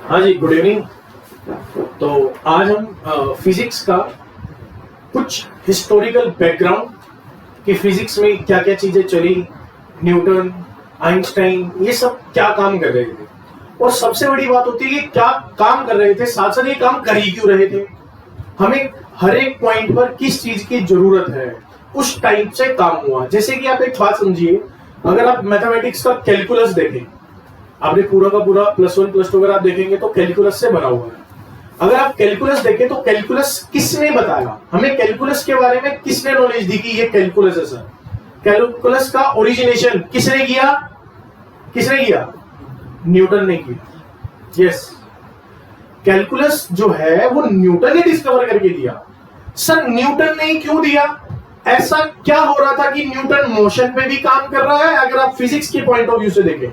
हाँ जी, good evening. तो आज हम फिजिक्स का कुछ हिस्टोरिकल बैकग्राउंड कि फिजिक्स में क्या क्या चीजें चली, न्यूटन, आइंस्टाइन, ये सब क्या काम कर रहे थे, और सबसे बड़ी बात होती है कि क्या काम कर रहे थे, साथ साथ ये काम कर ही क्यों रहे थे, हमें हर एक पॉइंट पर किस चीज की जरूरत है, उस टाइप से काम हुआ। जैसे कि आप एक बात समझिए, अगर आप मैथमेटिक्स का कैलकुलस देखें, आपने पूरा का पूरा +1 +2 अगर आप देखेंगे तो कैलकुलस से बना हुआ है। अगर आप कैलकुलस देखें तो कैलकुलस किसने बताया हमें, कैलकुलस के बारे में किसने नॉलेज दी कि ये कैलकुलस है सर। कैलकुलस का ओरिजिनेशन किसने किया, न्यूटन ने किया। यस, कैलकुलस जो है वो न्यूटन ने डिस्कवर करके दिया। सर न्यूटन ने क्यों दिया, ऐसा क्या हो रहा था कि न्यूटन मोशन पे भी काम कर रहा है, अगर आप फिजिक्स के पॉइंट ऑफ व्यू से देखें,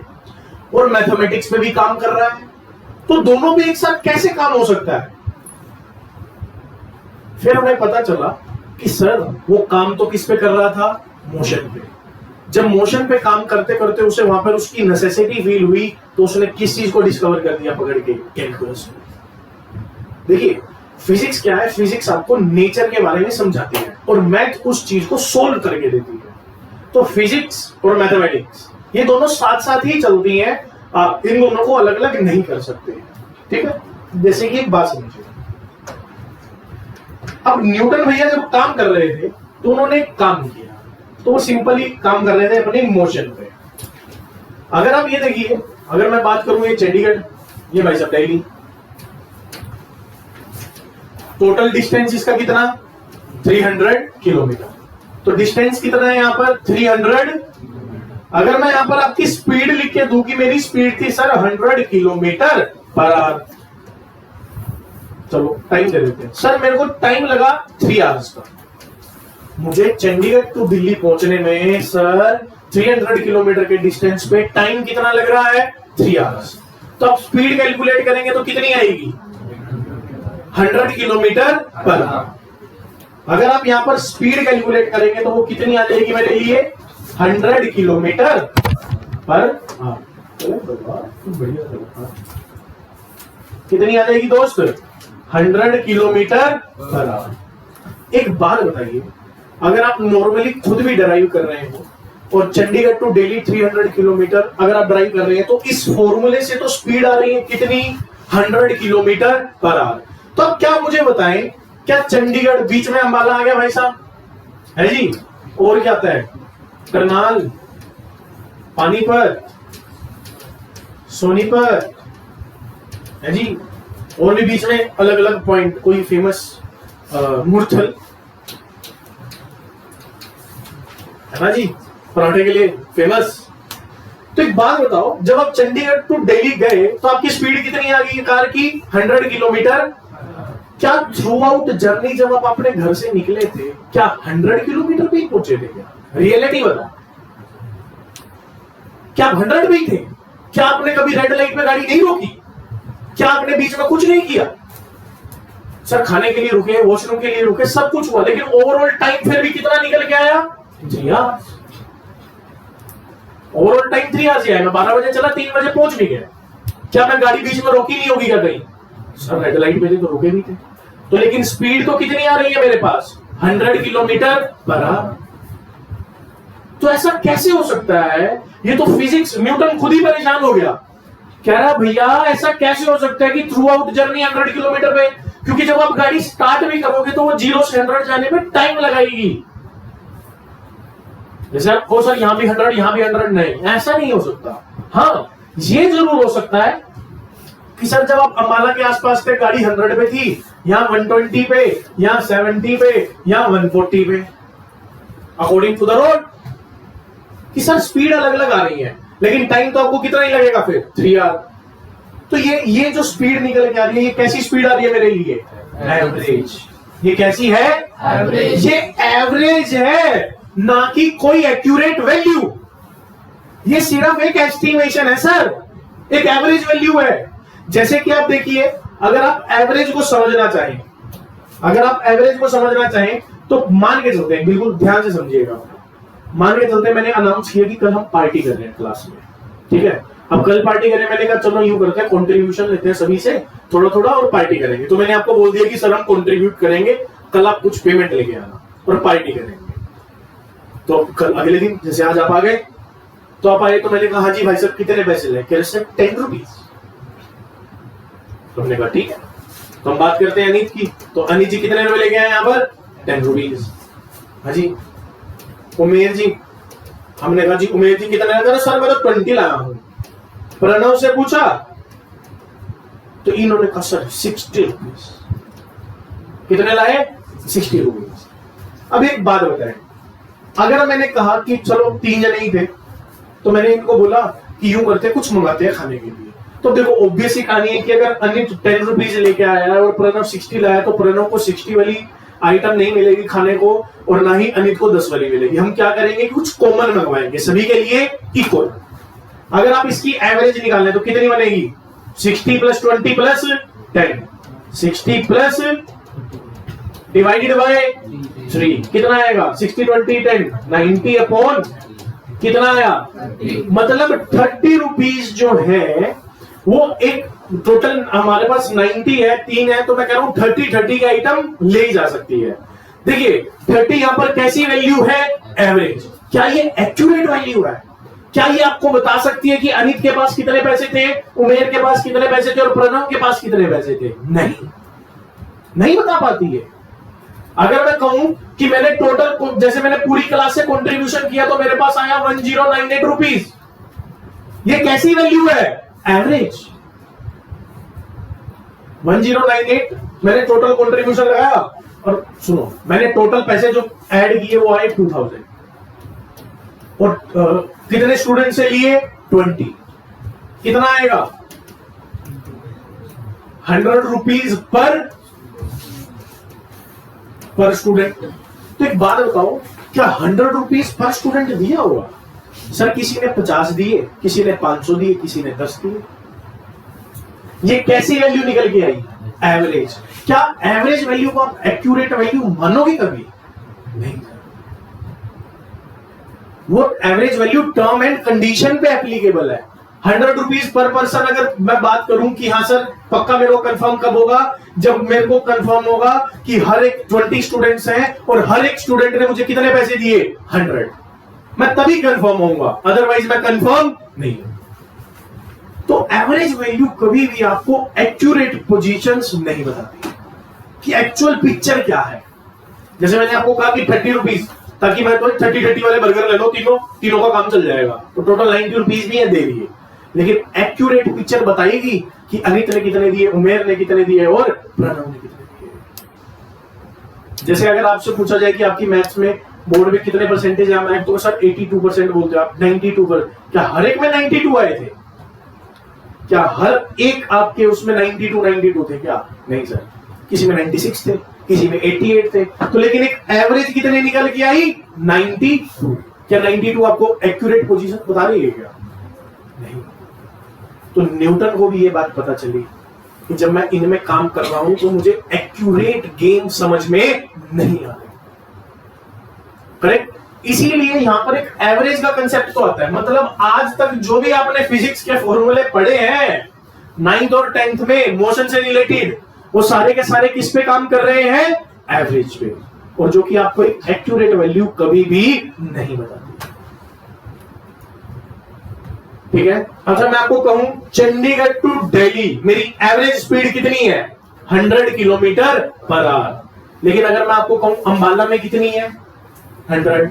और मैथमेटिक्स पे भी काम कर रहा है, तो दोनों भी एक साथ कैसे काम हो सकता है। फिर हमें पता चला कि सर वो काम तो किस पे कर रहा था, मोशन पे। जब मोशन पे काम करते करते उसे वहां पर उसकी नेसेसिटी फील हुई, तो उसने किस चीज को डिस्कवर कर दिया पकड़ के, कैलकुलस। देखिए फिजिक्स क्या है, फिजिक्स आपको नेचर के बारे में समझाती है और मैथ उस चीज को सोल्व करके देती है। तो फिजिक्स और मैथमेटिक्स ये दोनों साथ साथ ही चलती हैं, आप इन दोनों को अलग अलग नहीं कर सकते। ठीक है, जैसे कि एक बात समझिए, अब न्यूटन भैया जब काम कर रहे थे तो उन्होंने काम किया, तो वो सिंपली काम कर रहे थे अपने मोशन पे। अगर आप ये देखिए, अगर मैं बात करूं ये चंडीगढ़, ये भाई साहब दिल्ली, टोटल डिस्टेंस इसका कितना, 300 किलोमीटर। तो डिस्टेंस कितना है यहाँ पर, 300। अगर मैं यहाँ पर आपकी स्पीड लिख के दूं कि मेरी स्पीड थी सर 100 किलोमीटर पर आवर, चलो टाइम दे देते हैं। सर मेरे को टाइम लगा 3 आवर्स का, मुझे चंडीगढ़ टू दिल्ली पहुंचने में सर 300 किलोमीटर के डिस्टेंस पे टाइम कितना लग रहा है, 3 आवर्स। तो आप स्पीड कैलकुलेट करेंगे तो कितनी आएगी, 100 किलोमीटर पर आवर। अगर आप यहां पर स्पीड कैलकुलेट करेंगे तो वो कितनी आ जाएगी मेरे लिए, 100 किलोमीटर पर आवर। कितनी आ जाएगी दोस्त, 100 किलोमीटर पर आवर। एक बात बताइए, अगर आप नॉर्मली खुद भी ड्राइव कर रहे हो और चंडीगढ़ टू दिल्ली 300 किलोमीटर अगर आप ड्राइव कर रहे हैं, तो इस फॉर्मूले से तो स्पीड आ रही है कितनी, 100 किलोमीटर पर आवर। तो अब क्या मुझे बताएं, क्या चंडीगढ़ बीच में अंबाला आ गया भाई साहब, है जी, और क्या आता है, करनाल, पानीपत, सोनीपत, है जी, और भी बीच में अलग अलग पॉइंट, कोई फेमस मुरथल, है ना जी, पराठे के लिए फेमस। तो एक बात बताओ, जब आप चंडीगढ़ टू दिल्ली गए तो आपकी स्पीड कितनी आ गई कार की, 100 किलोमीटर। क्या थ्रू आउट जर्नी जब आप अपने घर से निकले थे, क्या 100 किलोमीटर पे ही पहुंचे थे क्या, रियलिटी बताओ, क्या आप 100 पे ही थे? क्या आपने कभी रेड लाइट पे गाड़ी नहीं रोकी, क्या आपने बीच में कुछ नहीं किया, सर खाने के लिए रुके, वॉशरूम के लिए रुके, सब कुछ हुआ, लेकिन ओवरऑल टाइम फिर भी कितना निकल के आया, 3 आवर्स। ओवरऑल टाइम 3 आवर्स आया। मैं 12 बजे चला, 3 बजे पहुंच भी गया। क्या मैं गाड़ी बीच में रोकी नहीं होगी क्या कहीं, सर रेड लाइट पे थे तो रुके भी थे। तो लेकिन स्पीड तो कितनी आ रही है मेरे पास, 100 किलोमीटर पर आवर। तो ऐसा कैसे हो सकता है, ये तो फिजिक्स, न्यूटन खुद ही परेशान हो गया, कह रहा भैया ऐसा कैसे हो सकता है कि थ्रू आउट जर्नी 100 किलोमीटर पे, क्योंकि जब आप गाड़ी स्टार्ट भी करोगे तो वो 0 से 100 जाने में टाइम लगाएगी। जैसे आप कहो सर यहां भी 100 यहां भी 100, नहीं, ऐसा नहीं हो सकता। हाँ ये जरूर हो सकता है कि सर जब आप अंबाला के आसपास थे गाड़ी 100 पे थी, यहां 120 पे, यहां 70 पे, यहां 140 पे, अकॉर्डिंग टू द रोड, कि सर स्पीड अलग अलग आ रही है, लेकिन टाइम तो आपको कितना ही लगेगा फिर, 3 आवर। तो ये जो स्पीड निकल के आ रही है, ये कैसी स्पीड आ रही है मेरे लिए, एवरेज। ये कैसी है, एवरेज। ये एवरेज है, ना कि कोई एक्यूरेट वैल्यू। ये सिर्फ एक एस्टिमेशन है सर, एक एवरेज वैल्यू है। जैसे कि आप देखिए, अगर आप एवरेज को समझना चाहें, तो मान के चलते हैं, बिल्कुल ध्यान से समझिएगा, मान के चलते मैंने अनाउंस किया कि कल हम पार्टी कर रहे हैं क्लास में, ठीक है, अब कल पार्टी करें, मैंने कहा चलो यूं करते हैं, कंट्रीब्यूशन लेते हैं सभी से थोड़ा थोड़ा और पार्टी करेंगे। तो मैंने आपको बोल दिया कि सर हम कंट्रीब्यूट करेंगे, कल आप कुछ पेमेंट लेके आना और पार्टी करेंगे। तो कल अगले दिन जैसे आज आप आ गए, तो आप आए तो मैंने कहा हाँ जी भाई साहब कितने पैसे ले? कह रहे सर 10 रुपीज। तो हमने कहा ठीक है, तो हम बात करते हैं अनित की। तो अनित जी कितने रुपए लेके आए यहाँ पर? 10 रुपीज। हाँ जी। उमेर जी, हमने कहा जी उमेर जी कितने लगा? सर मैं तो 20 लाया हूं। प्रणव से पूछा तो इन्होंने कहा सर 60 रुपीज। कितने लाए? 60 रुपीज। अब एक बात बताएं, अगर मैंने कहा कि चलो 3 जने ही थे, तो मैंने इनको बोला कि यूं करते कुछ मंगाते हैं खाने के लिए, तो देखो ऑब्वियस ही कहानी है कि अगर अनित 10 रुपीज लेके आया है और प्रणव 60 लाया, तो प्रणव को 60 वाली आइटम नहीं मिलेगी खाने को और ना ही अनित को 10 वाली मिलेगी। हम क्या करेंगे, कुछ कॉमन मंगवाएंगे सभी के लिए इक्वल। अगर आप इसकी एवरेज निकालें तो कितनी बनेगी? 60 + 20 + 10। 60 प्लस डिवाइडेड बाय 3 कितना आएगा? 60 20 10 90 अपॉन कितना आया? मतलब 30 रुपीज जो है वो एक टोटल हमारे पास 90 है, 3 है, तो मैं कह रहा हूं 30 की आइटम ले जा सकती है। देखिए 30 यहां पर कैसी वैल्यू है? एवरेज। क्या ये एक्यूरेट वैल्यू है? क्या ये आपको बता सकती है कि अनित के पास कितने पैसे थे, उमेर के पास कितने पैसे थे और प्रणव के पास कितने पैसे थे? नहीं बता पाती है। अगर मैं कहूं कि मैंने टोटल, जैसे मैंने पूरी क्लास से कंट्रीब्यूशन किया तो मेरे पास आया 1098 रुपीज, ये कैसी वैल्यू है? एवरेज। 1098 मैंने टोटल कंट्रीब्यूशन लगाया और सुनो मैंने टोटल पैसे जो ऐड किए वो आए 2000 और कितने स्टूडेंट से लिए? 20। कितना आएगा? 100 रुपीज पर स्टूडेंट। तो एक बात बताओ, क्या 100 रुपीज पर स्टूडेंट दिया होगा? सर किसी ने 50 दिए, किसी ने 500 दिए, किसी ने 10 दिए। ये कैसी वैल्यू निकल के आई? एवरेज। क्या एवरेज वैल्यू को आप एक्यूरेट वैल्यू मानोगे कभी? नहीं। वो average value term and condition पे एप्लीकेबल है। 100 रुपीज पर पर्सन अगर मैं बात करूं कि हाँ सर पक्का मेरे को कंफर्म कब होगा? जब मेरे को कंफर्म होगा कि हर एक 20 स्टूडेंट्स हैं और हर एक स्टूडेंट ने मुझे कितने पैसे दिए? 100। मैं तभी कंफर्म होऊंगा, अदरवाइज मैं कंफर्म नहीं हूं। तो एवरेज वैल्यू कभी भी आपको एक्यूरेट पोजीशंस नहीं बताती कि एक्चुअल पिक्चर क्या है। जैसे मैंने आपको कहा कि 30 रुपीज, ताकि मैं तो 30 वाले बर्गर ले लो, तीनों का काम चल जाएगा, तो टोटल 90 रुपीज भी है दे दिए। लेकिन एक्यूरेट पिक्चर बताएगी कि अनित ने कितने दिए, उमेर ने कितने दिए और प्रणव ने कितने दिए। जैसे अगर आपसे पूछा जाए कि आपकी मैथ्स में बोर्ड में कितने परसेंटेज है, मैं तो सर 82% बोलते आप, 92%। क्या हर एक में 92 आए थे? क्या हर एक आपके उसमें 92 थे क्या? नहीं सर, किसी में 96 थे, किसी में 88 थे। तो लेकिन एक एवरेज कितने निकल के आई? 92। क्या 92 आपको एक्यूरेट पोजीशन बता रही है क्या? नहीं। तो न्यूटन को भी ये बात पता चली कि जब मैं इनमें काम कर रहा हूं तो मुझे एक्यूरेट गेम समझ में नहीं आ रहा। करेक्ट। इसीलिए यहां पर एक एवरेज का कंसेप्ट तो आता है। मतलब आज तक जो भी आपने फिजिक्स के फॉर्मूले पढ़े हैं 9th और 10th में मोशन से रिलेटेड, वो सारे के सारे किस पे काम कर रहे हैं? एवरेज पे। और जो कि आपको एक एक्यूरेट वैल्यू कभी भी नहीं बताती। ठीक है। अच्छा मैं आपको कहूं चंडीगढ़ टू दिल्ली मेरी एवरेज स्पीड कितनी है? 100 किलोमीटर पर आवर। लेकिन अगर मैं आपको कहूं अंबाला में कितनी है? 100।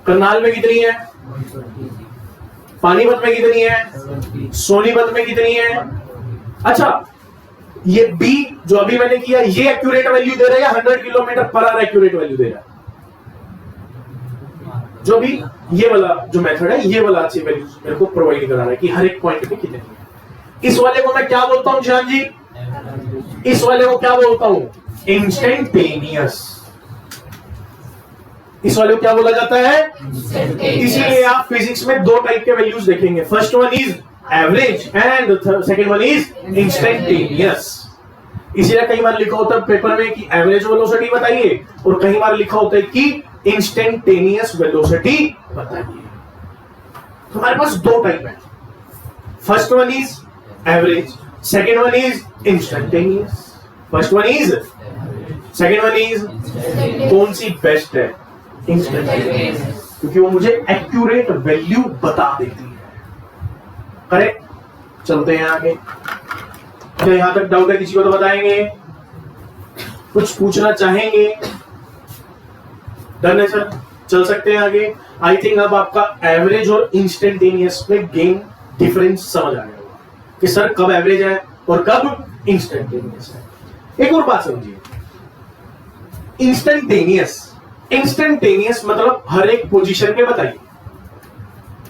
करनाल में कितनी है? पानीपत में कितनी है? सोनीपत में कितनी है? अच्छा ये बी जो अभी मैंने किया ये एक्यूरेट वैल्यू दे रहा है या 100 kilometre per hour accurate value दे रहा है? जो भी ये वाला जो मेथड है ये वाला अच्छी वैल्यू मेरे को प्रोवाइड करा रहा है कि हर एक पॉइंट पे कितने है। इस वाले को मैं क्या बोलता हूं शान जी? इस वाले को क्या बोलता हूं? इंस्टेंटेनियस। इस वाले को क्या बोला जाता है? इसीलिए आप फिजिक्स में 2 टाइप के वैल्यूज देखेंगे। First one is average and second one is instantaneous. इसीलिए कई बार लिखा होता है पेपर में कि एवरेज वेलोसिटी बताइए और कई बार लिखा होता है कि इंस्टेंटेनियस वेलोसिटी बताइए। हमारे पास 2 टाइप है। First one is average, second one is instantaneous, first one is, second one is, कौन सी बेस्ट है? इंस्टेंटेनियस, क्योंकि वो मुझे एक्यूरेट वैल्यू बता देती है। करेक्ट? चलते हैं आगे। क्या यहां तक डाउट है किसी को तो बताएंगे, कुछ पूछना चाहेंगे? डन है सर, चल सकते हैं आगे। आई थिंक अब आपका एवरेज और इंस्टेंटेनियस में गेम डिफरेंस समझ आ गया होगा कि सर कब एवरेज है और कब इंस्टेंटेनियस है। एक और बात समझिए, इंस्टेंटेनियस, इंस्टेंटेनियस मतलब हर एक पोजीशन पे बताइए।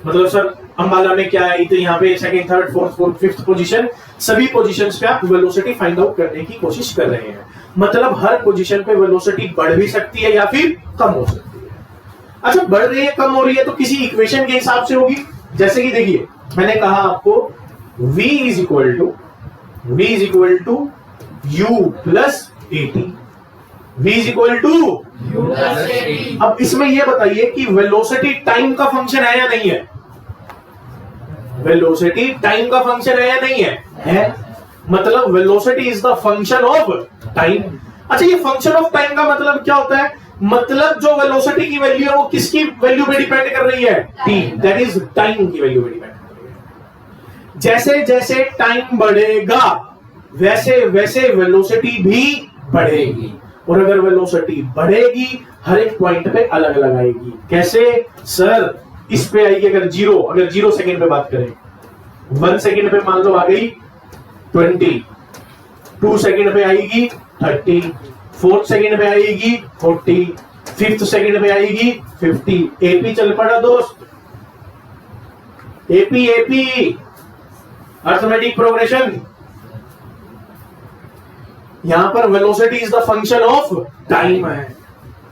मतलब सर अंबाला में क्या है, तो यहाँ पे second, third, fourth, fifth position, सभी पोजीशंस पे आप वेलोसिटी फाइंड आउट करने की कोशिश कर रहे हैं। मतलब हर पोजीशन पे वेलोसिटी बढ़ भी सकती है या फिर कम हो सकती है। अच्छा, बढ़ रही है, कम हो रही है, तो किसी इक्वेशन के हिसाब से होगी। जैसे कि देखिए, मैंने कहा आपको v is equal to u plus at, v is equal to u plus at. अब इसमें यह बताइए कि वेलोसिटी टाइम का फंक्शन है या नहीं है? वेलोसिटी टाइम का फंक्शन है या नहीं है? है। मतलब velocity is the function of time. अच्छा, ये फंक्शन ऑफ टाइम का मतलब क्या होता है? मतलब जो वेलोसिटी की वैल्यू है वो किसकी वैल्यू पे डिपेंड कर रही है? t, दैट इज टाइम की वैल्यू पे डिपेंड कर रही है। जैसे जैसे टाइम बढ़ेगा वैसे वैसे वेलोसिटी भी बढ़ेगी, और अगर वेलोसिटी बढ़ेगी हर एक पॉइंट पे अलग अलग आएगी। कैसे सर? इस पे आएगी अगर जीरो सेकंड पे बात करें, 1 सेकंड पे मान लो आ गई 20, 2 सेकंड पे आएगी 30, 4th सेकंड पे आएगी 40, 5th सेकंड पे आएगी 50। एपी चल पड़ा दोस्त, एपी अर्थमेटिक प्रोग्रेशन। यहां पर velocity is the function of time है।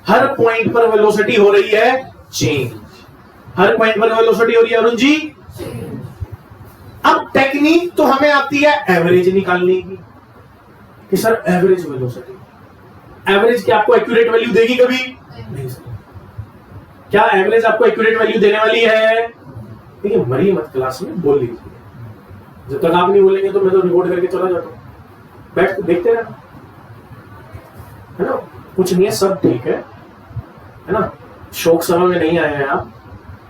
हर पॉइंट पर वेलोसिटी हो रही है चेंज, हर पॉइंट पर वेलोसिटी हो रही है अरुण जी। अब टेक्निक तो हमें आती है एवरेज निकालने की कि सर एवरेज वेलोसिटी, एवरेज क्या आपको एक्यूरेट वैल्यू देगी कभी? नहीं सर। क्या एवरेज आपको एक्यूरेट वैल्यू देने वाली है? देखिए, मरी मत, क्लास में बोल लीजिए। जब तक आप नहीं बोलेंगे तो मैं तो रिकॉर्ड करके चला जाता हूं, बैठ के देखते रहना, है ना? कुछ नहीं है, सब ठीक है ना? शौक सभा में नहीं आए हैं आप,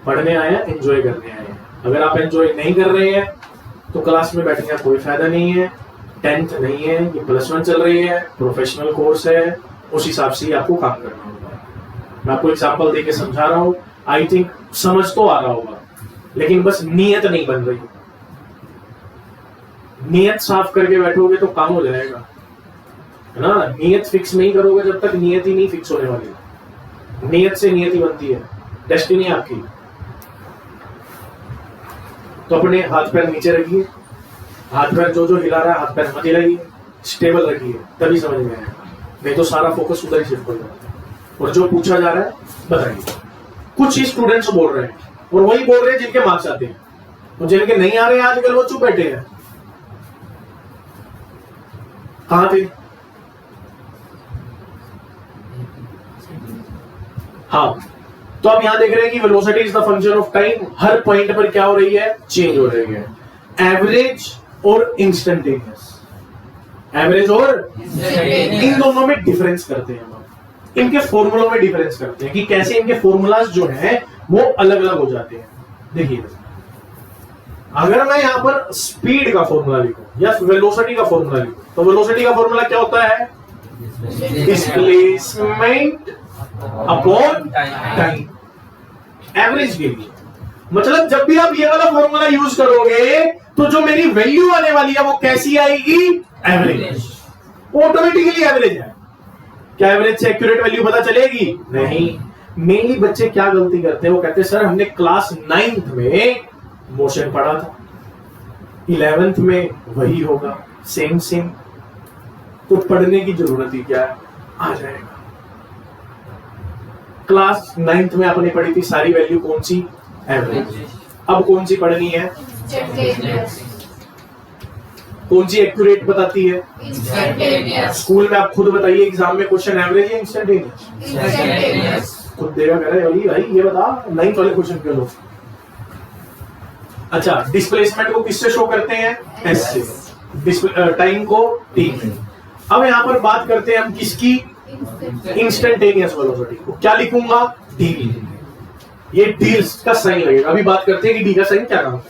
पढ़ने आए हैं, एंजॉय करने आए हैं। अगर आप एंजॉय नहीं कर रहे हैं तो क्लास में बैठने का कोई फायदा नहीं है। 10th नहीं है, ये +1 चल रही है, प्रोफेशनल कोर्स है, उस हिसाब से आपको काम करना होगा। मैं आपको एग्जांपल देके समझा रहा हूं, आई थिंक समझ तो आ रहा होगा, लेकिन बस नियत नहीं बन रही। नियत साफ करके बैठोगे तो काम हो जाएगा, है ना? नियत फिक्स नहीं करोगे जब तक नियत ही नहीं फिक्स होने वाली। नियत से नियत ही बनती है, डेस्टिनी आपकी। तो अपने हाथ पैर नीचे रखिए, हाथ पैर जो हिला रहा है हाथ पैर मत हिलाइए, स्टेबल रखिए, तभी समझ में आएगा। नहीं तो सारा फोकस उधर ही शिफ्ट हो जाता है। और जो पूछा जा रहा है बताइए। कुछ ही स्टूडेंट्स बोल रहे हैं और वही बोल रहे हैं जिनके मार्क्स आते हैं, और जिनके नहीं आ रहे हैं आजकल वो चुप बैठे हैं। कहां थे? हाँ, तो आप यहां देख रहे हैं कि velocity is the function of time. Her point पर क्या हो रही है? चेंज हो रही है। एवरेज और इंस्टेंटेनियस, एवरेज और इन दोनों में डिफरेंस करते हैं हम, इनके फॉर्मूलों में डिफरेंस करते हैं कि कैसे इनके फॉर्मूलाज जो हैं वो अलग अलग हो जाते हैं। देखिए, अगर मैं यहां पर स्पीड का फॉर्मूला लिखूं या वेलोसिटी का फॉर्मूला लिखूं, तो वेलोसिटी का फॉर्मूला क्या होता है? डिस्प्लेसमेंट अपॉन टाइम, एवरेज के लिए। मतलब जब भी आप ये वाला फॉर्मूला यूज करोगे तो जो मेरी वैल्यू आने वाली है वो कैसी आएगी? एवरेज। ऑटोमेटिकली एवरेज है। क्या एवरेज से एक्यूरेट वैल्यू पता चलेगी? नहीं। मेनली बच्चे क्या गलती करते हैं, वो कहते हैं सर हमने क्लास 9th में मोशन पढ़ा था, 11th में वही होगा, सेम तो पढ़ने की जरूरत ही क्या है, आ जाएगा। क्लास 9th में आपने पढ़ी थी सारी वैल्यू कौन सी? एवरेज। अब कौन सी पढ़नी है? कौन सी एक्यूरेट बताती है? स्कूल में आप खुद बताइए, एग्जाम में क्वेश्चन एवरेज या इंस्टेंटेनियस? खुद देगा कह रहे भाई ये बता 9th वाले क्वेश्चन के लो। अच्छा, डिस्प्लेसमेंट को किससे शो करते हैं? एस से। टाइम को टी। अब यहां पर बात करते हैं हम किसकी? इंस्टेंटेनियस वेलोसिटी को। क्या लिखूंगा? डी। ये डी का साइन लगेगा। अभी बात करते हैं कि डी का साइन क्या होगा।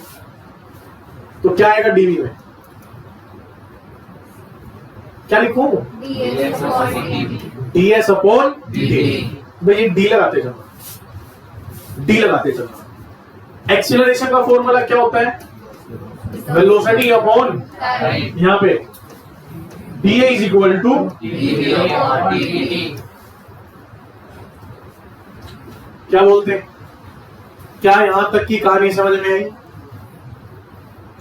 तो क्या आएगा डीवी में? क्या लिखूं? ds upon dt। भाई डी लगाते चलो, डी लगाते चलो। एक्सीलरेशन का फॉर्मूला क्या होता है? वेलोसिटी अपॉन यहां पे dA इज इक्वल टू क्या बोलते हैं? क्या यहां तक की कहानी समझ में आई?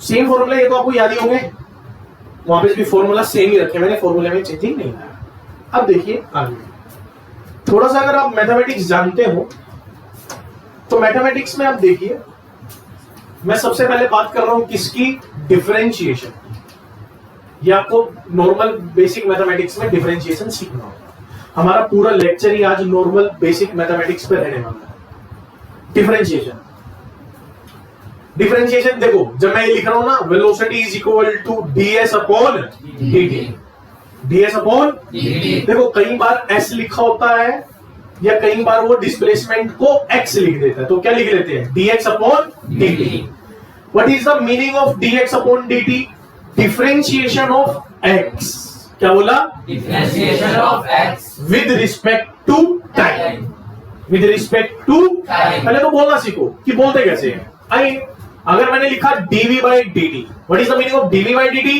सेम फॉर्मूला, ये तो आपको याद ही होंगे। वहां पे भी फॉर्मूला सेम ही रखे मैंने, फॉर्मूले में चेंजिंग नहीं आया। अब देखिए आगे, थोड़ा सा अगर आप मैथमेटिक्स जानते हो तो मैथमेटिक्स में आप देखिए, मैं सबसे पहले बात कर रहा हूं किसकी? डिफरेंशिएशन। ये आपको नॉर्मल बेसिक मैथमेटिक्स में डिफरेंशिएशन सीखना होगा। हमारा पूरा लेक्चर ही आज नॉर्मल बेसिक मैथमेटिक्स पे रहने वाला है। डिफरेंशिएशन, डिफरेंशिएशन देखो, जब मैं ये लिख रहा हूं ना, velocity is equal to ds upon dt। ds upon dt। देखो कई बार s लिखा होता है या कई बार वो डिस्प्लेसमेंट को x लिख देता है, तो क्या लिख लेते हैं? dx upon dt। What is the meaning of dx upon dt? Differentiation of x। क्या बोला? Differentiation of x with respect to time. With respect to time. पहले तो बोलना सीखो कि बोलते कैसे हैं। आइए, अगर मैंने लिखा dv by dt, what is the meaning of dv by dt?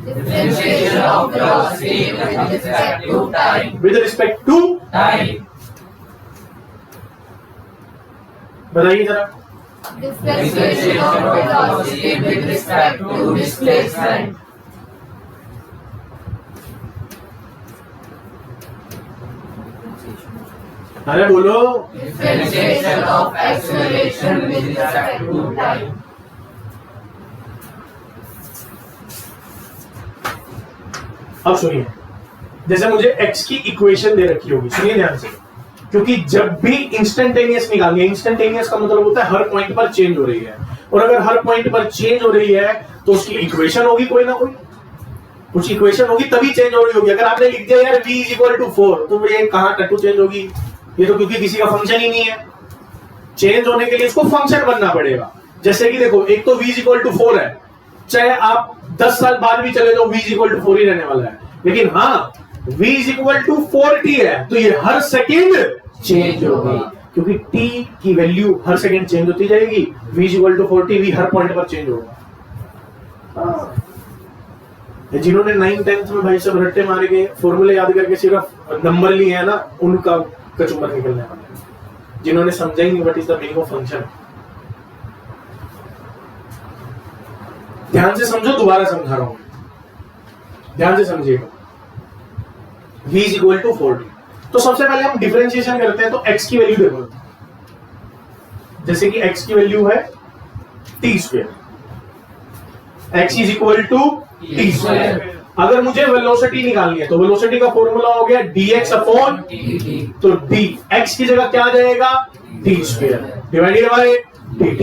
differentiation of velocity with respect to time. With respect to Time. बताइए जरा। Differentiation of velocity with respect to displacement. अरे बोलो। Differentiation of acceleration with respect to time. अब सुनिए, जैसे मुझे x की equation दे रखी होगी, सुनिए ध्यान से, क्योंकि जब भी इंस्टेंटेनियस निकालेंगे, इंस्टेंटेनियस का मतलब होता है हर पॉइंट पर चेंज हो रही है, और अगर हर पॉइंट पर चेंज हो रही है तो उसकी इक्वेशन होगी कोई ना कोई, कुछ इक्वेशन होगी तभी चेंज हो रही होगी। अगर आपने लिख दिया यार v इज इक्वल टू 4, तो ये कहां टट्टू चेंज होगी? ये तो क्योंकि किसी का फंक्शन ही नहीं है। चेंज होने के लिए इसको फंक्शन बनना पड़ेगा। जैसे कि देखो, एक तो v इज इक्वल टू 4 है, चाहे आप 10 साल बाद भी चले जाओ v इज इक्वल टू 4 ही रहने वाला है। लेकिन हाँ, v इज इक्वल टू 40 है तो ये हर सेकेंड चेंज होगी, क्योंकि t की वैल्यू हर सेकेंड चेंज होती जाएगी। v is equal to 40, v हर पॉइंट पर चेंज होगा। जिन्होंने 9th 10th में भाई सब रट्टे मारे गए, फॉर्मूले याद करके सिर्फ नंबर लिए हैं ना, उनका कचुम्बर निकलने वाला है। जिन्होंने समझा ही नहीं what is the meaning of function. ध्यान से समझो, दोबारा समझा रहा हूं, ध्यान से समझिएगा। v is equal to 40। तो सबसे पहले हम डिफरेंशिएशन करते हैं, तो x की वैल्यू देखो, जैसे कि x की वैल्यू है t square, x is equal to t square. अगर मुझे वेलोसिटी निकालनी है तो वेलोसिटी का फॉर्मूला हो गया dx अपॉन dt। तो dx की जगह क्या आ जाएगा? t square divided by dt।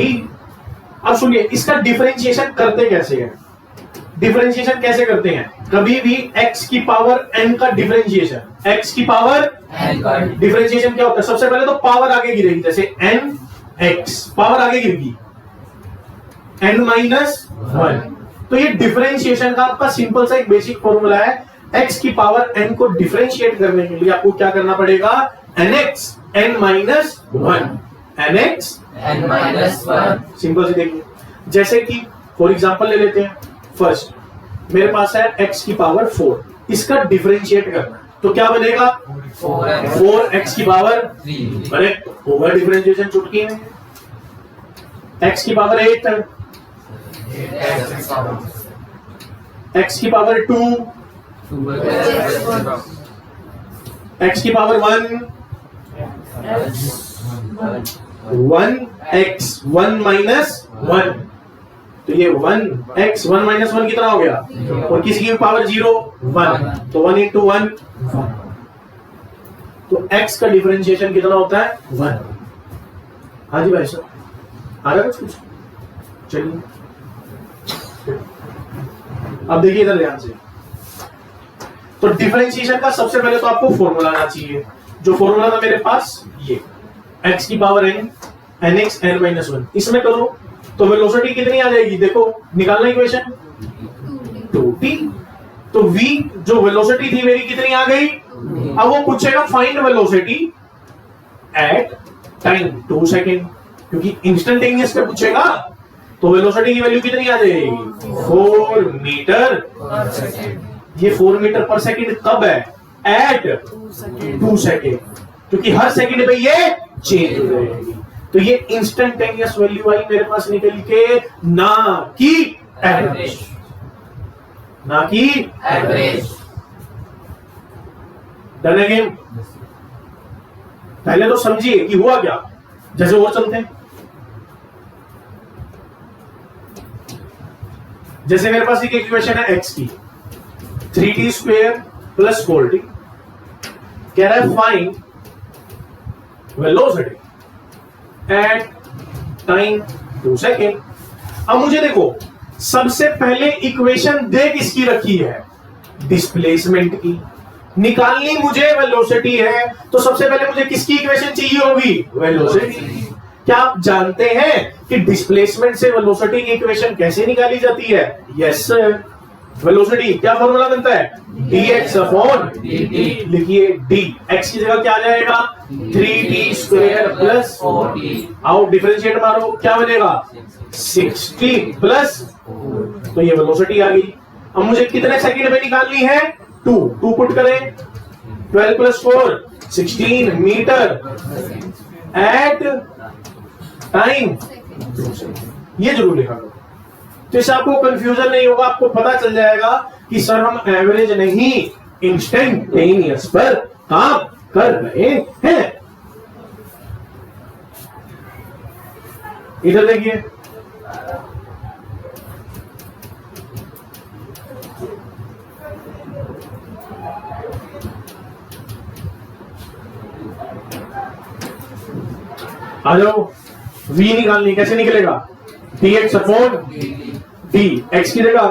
अब सुनिए, इसका डिफरेंशिएशन करते कैसे हैं? डिफरेंशिएशन कैसे करते हैं? कभी भी x की पावर n का डिफरेंशिएशन, x की पावर n का डिफरेंशिएशन क्या होता है? सबसे पहले तो पावर आगे गिरेगी, जैसे n x पावर आगे गिरेगी n माइनस 1। तो ये डिफरेंशिएशन का आपका सिंपल सा एक बेसिक फॉर्मूला है। x की पावर n को डिफरेंशिएट करने के लिए आपको क्या करना पड़ेगा? nx n minus 1, nx n minus 1। Simple से देखिए, जैसे कि फॉर एग्जांपल ले लेते हैं, फर्स्ट मेरे पास है x की पावर 4, इसका डिफरेंशिएट करना है तो क्या बनेगा? 4x की पावर 3। करेक्ट, होगा डिफरेंशिएशन चुटकी में। x की पावर 8 है, x की पावर 2, x की पावर 1, 1x 1 माइनस 1। तो ये 1x 1 माइनस 1 कितना हो गया? और किसी की पावर 0 1, तो 1 इंटू 1 1। तो x का डिफरेंशिएशन कितना होता है? 1। हाँ जी भाई साहब, आ रहा है कुछ? चलिए अब देखिए इधर ध्यान से। तो डिफरेंशिएशन का सबसे पहले तो आपको फॉर्मूला आना चाहिए। जो फॉर्मूला था मेरे पास ये x की power n nx n minus 1, इसमें करो तो वेलोसिटी कितनी आ जाएगी, देखो निकालना इक्वेशन 2t। तो v जो वेलोसिटी थी मेरी कितनी आ गई, अब वो पूछेगा find velocity at time 2 second, क्योंकि इंस्टेंटेनियस पे पूछेगा। तो वेलोसिटी की वैल्यू कितनी आ जाएगी 4 मीटर पर सेकेंड। ये 4 मीटर पर सेकेंड कब है, एट 2 सेकेंड, क्योंकि हर सेकेंड पे ये चेंज हो जाएगी। तो ये इंस्टेंटेनियस वैल्यू आई मेरे पास निकल के, ना कि एवरेज, ना कि एवरेज। Done again. पहले तो समझिए कि हुआ क्या, जैसे और चलते हैं। जैसे मेरे पास एक इक्वेशन है x की 3t स्क्वायर प्लस 4t, कह रहा है find velocity at time 2 second. अब मुझे देखो, सबसे पहले इक्वेशन दे किसकी रखी है, डिस्प्लेसमेंट की। निकालनी मुझे वेलोसिटी है, तो सबसे पहले मुझे किसकी इक्वेशन चाहिए होगी, वेलोसिटी। क्या आप जानते हैं कि डिस्प्लेसमेंट से वेलोसिटी की इक्वेशन कैसे निकाली जाती है, यस सर। वेलोसिटी क्या फॉर्मूला बनता है, dx अपॉन dt। लिखिए d, x की जगह क्या आ जाएगा 3t स्क्वायर प्लस 4t। आओ डिफरेंशिएट मारो, क्या बनेगा 60 प्लस, तो ये वेलोसिटी आ गई। अब मुझे कितने सेकंड पे निकालनी है, 2 पुट करें, 12 प्लस 4 16 मीटर एट टाइम। ये जरूर लिखा करो, तो इससे आपको कंफ्यूजन नहीं होगा, आपको पता चल जाएगा कि सर हम एवरेज नहीं इंस्टेंटेनियस पर काम कर रहे हैं। इधर देखिए, आ जाओ, v निकालनी, कैसे निकलेगा, dx अपॉन d, x की जगह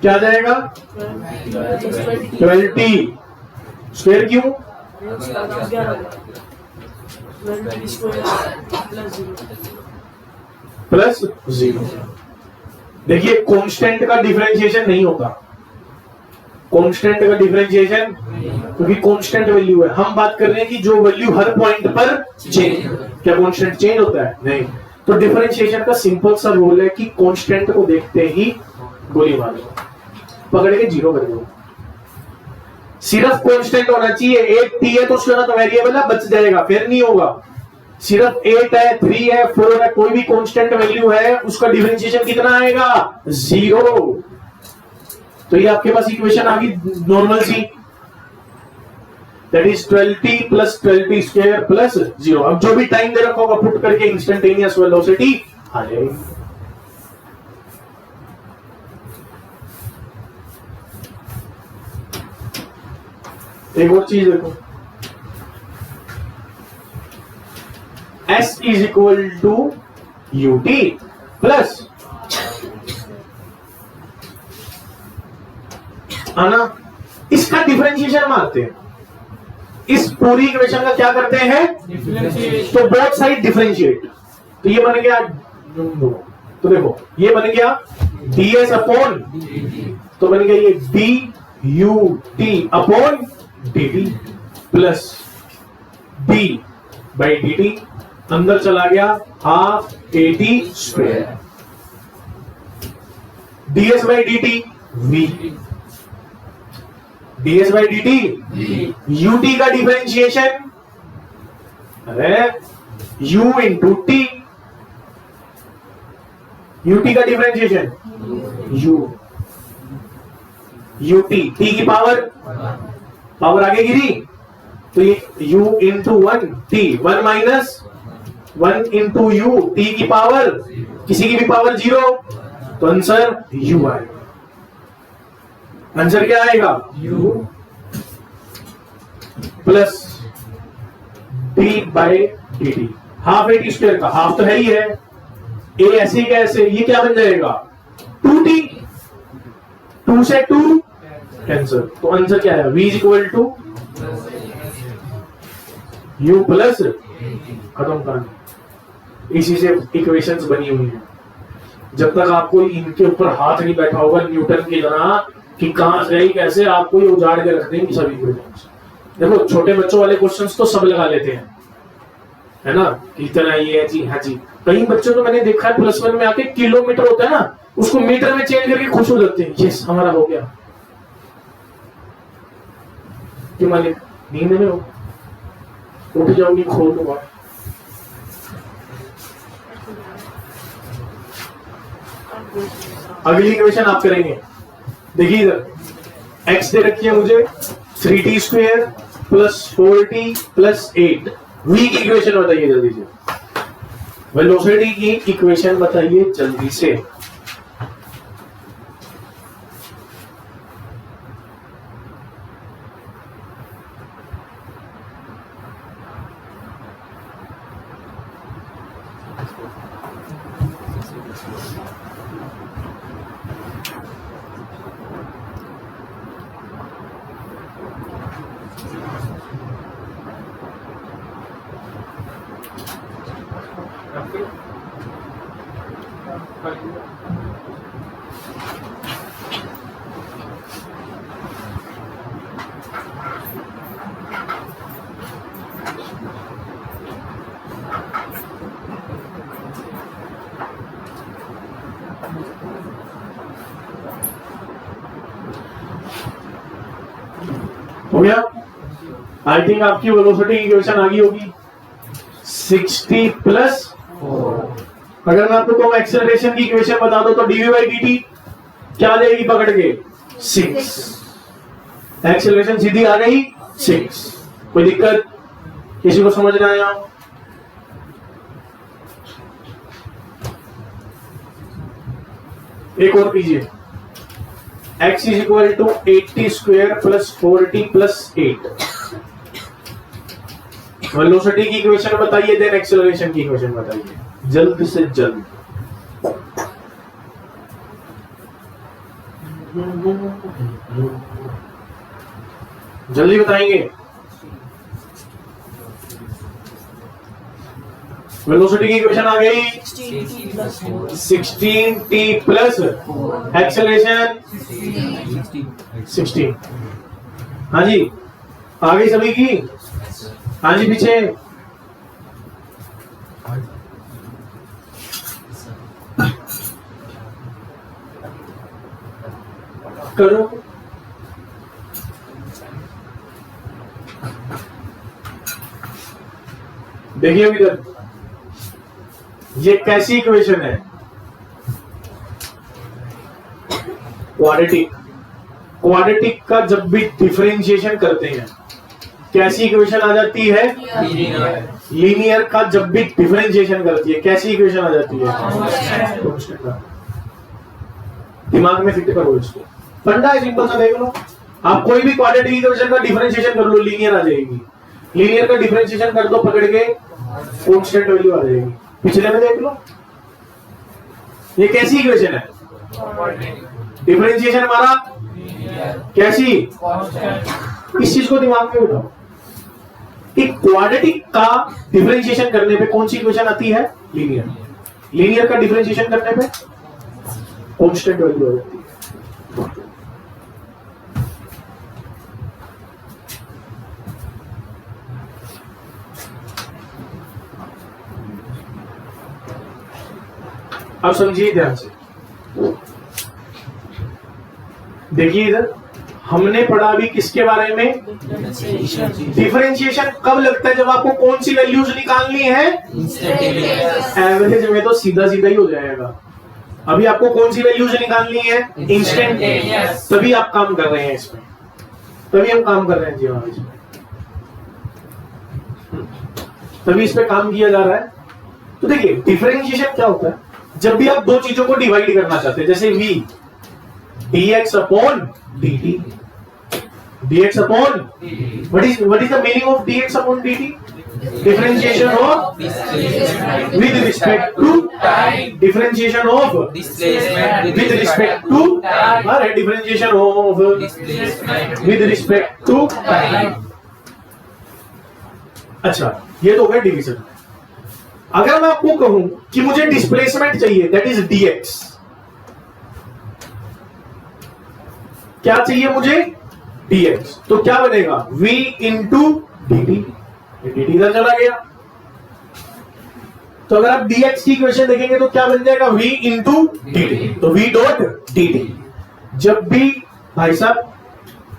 क्या जाएगा 12t स्क्वायर, क्यों प्लस 0। देखिए कांस्टेंट का डिफरेंशिएशन नहीं होता, कांस्टेंट का डिफरेंशिएशन, क्योंकि कांस्टेंट वैल्यू है। हम बात कर रहे हैं कि जो वैल्यू हर पॉइंट पर चेंज, क्या कांस्टेंट चेंज होता है, नहीं। तो डिफरेंशिएशन का सिंपल सा रूल है कि कांस्टेंट को देखते ही गोली मार दो, पकड़ के 0 कर दो। सिर्फ कांस्टेंट होना चाहिए, एक t है तो उसके साथ वेरिएबल है, बच जाएगा, फिर नहीं होगा। सिर्फ 8 है 3 है 4 है, कोई भी कांस्टेंट वैल्यू है, उसका डिफरेंशिएशन कितना आएगा 0। तो ये आपके पास इक्वेशन आ गई नॉर्मल सी, that is 12t plus 12t square plus 0। अब जो भी टाइम दे रखा होगा पुट करके इंस्टेंटेनियस वेलोसिटी आ जाएगी। एक और चीज देखो, s is equal to ut plus आना, इसका डिफरेंशिएशन मारते हैं। इस पूरी इक्वेशन का क्या करते हैं, तो बोथ साइड डिफरेंशिएट। तो ये बन गया, तो देखो ये बन गया ds अपॉन, तो बन गया ये dut upon dt plus d by dt, अंदर चला गया half at square, ds by dt v, ds by dt ut का डिफरेंशिएशन, अरे u इंटू t, ut का डिफरेंशिएशन u, ut t की पावर आगे गिरी, तो ये u into 1 t, 1 minus 1 into u, t की पावर किसी की भी पावर 0, तो आंसर u आएगा। आंसर क्या आएगा, u plus dt/dt। Half A T square का हाफ तो है ही है, ए ऐसे ही कैसे, ये क्या बन जाएगा 2t, 2 से 2 कैंसिल, तो आंसर क्या है v equal to u plus, खत्म करना। इसी से इक्वेशंस बनी हुई हैं। जब तक आपको इनके ऊपर हाथ नहीं बैठा होगा न्यूटन की तरह कि कहां से आई कैसे, आपको ये उजाड़ के रख देंगे सभी इक्वेशंस। देखो छोटे बच्चों वाले क्वेश्चंस तो सब लगा लेते हैं, है ना, इतना ये है जी, हाँ जी। कई बच्चों को मैंने देखा है +1 में आके किलोमीटर होता है ना, उसको मीटर में चेंज करके खुश हो जाते हैं, यस हमारा हो गया। कि मालिक नींद में हो, उठ जाओगी, खोल दूंगा। अगली इक्वेशन आप करेंगे, देखिए इधर x दे रखी है मुझे 3t square plus 4t plus 8। v की इक्वेशन बताइए जल्दी से, वेलोसिटी की इक्वेशन बताइए जल्दी से। हो गया? आई थिंक आपकी वेलोसिटी की इक्वेशन आ गई होगी 60 प्लस 4। अगर मैं आपको कहूं एक्सेलरेशन की इक्वेशन बता दो तो dv/dt क्या देगी पकड़ के 6। एक्सेलरेशन सीधी आ गई 6। कोई दिक्कत किसी को समझ में आया? एक और कीजिए, x is equal to 80 square plus 4t plus 8। Velocity की इक्वेशन बताइए, देन एक्सेलरेशन की इक्वेशन बताइए जल्द से जल्द। जल्दी बताएंगे। वेलोसिटी की इक्वेशन आ गई 16t प्लस एक्सेलरेशन 16। हाँ जी आ गई सभी की? हाँ जी पीछे करो। देखिए अभी तक ये कैसी इक्वेशन है? क्वाड्रेटिक। क्वाड्रेटिक का जब भी डिफरेंशिएशन करते हैं कैसी इक्वेशन आ जाती है? लीनियर का जब भी डिफरेंशिएशन करती है कैसी इक्वेशन आ जाती है? दिमाग में फिट करो इसको, फंडा है सिंपल सा, देख लो आप कोई भी क्वाड्रेटिक इक्वेशन का डिफरेंशिएशन कर लो लीनियर आ जाएगी। लीनियर का डिफरेंशिएशन कर दो पकड़ के कांस्टेंट वैल्यू आ जाएगी। पिछले में देख लो ये कैसी इक्वेशन है? डिफरेंशिएशन हमारा कैसी? इस चीज को दिमाग में बिठाओ कि क्वाड्रेटिक का डिफरेंशिएशन करने पे कौन सी इक्वेशन आती है? लीनियर। लीनियर का डिफरेंशिएशन करने पे कांस्टेंट वैल्यू आ जाती है। अब समझिए ध्यान से, देखिए इधर हमने पढ़ा अभी किसके बारे में? डिफरेंशिएशन कब लगता है? जब आपको कौन सी वैल्यूज निकालनी है? एवरेज में तो सीधा सीधा ही हो जाएगा। अभी आपको कौन सी वैल्यूज निकालनी है? इंस्टेंटेनियस। तभी आप काम कर रहे हैं इसमें, तभी हम काम कर रहे हैं जी हाँ इसमें, तभी इस पे काम किया जा रहा है। तो देखिए डिफरेंशिएशन क्या होता है? जब भी आप दो चीजों को डिवाइड करना चाहते हैं, जैसे v dx upon dt, dx upon what is the meaning of dx upon dt? Differentiation of with respect to time, differentiation of displacement with respect to अरे differentiation of displacement with respect to time. अच्छा, ये तो हो गया division. अगर मैं आपको कहूं कि मुझे डिस्प्लेसमेंट चाहिए, दैट इज dx, क्या चाहिए मुझे? dx, तो क्या बनेगा? v इंटू dt, dt इधर चला गया, तो अगर आप dx की इक्वेशन देखेंगे तो क्या बन जाएगा? v इंटू dt, तो v डॉट dt। जब भी भाई साहब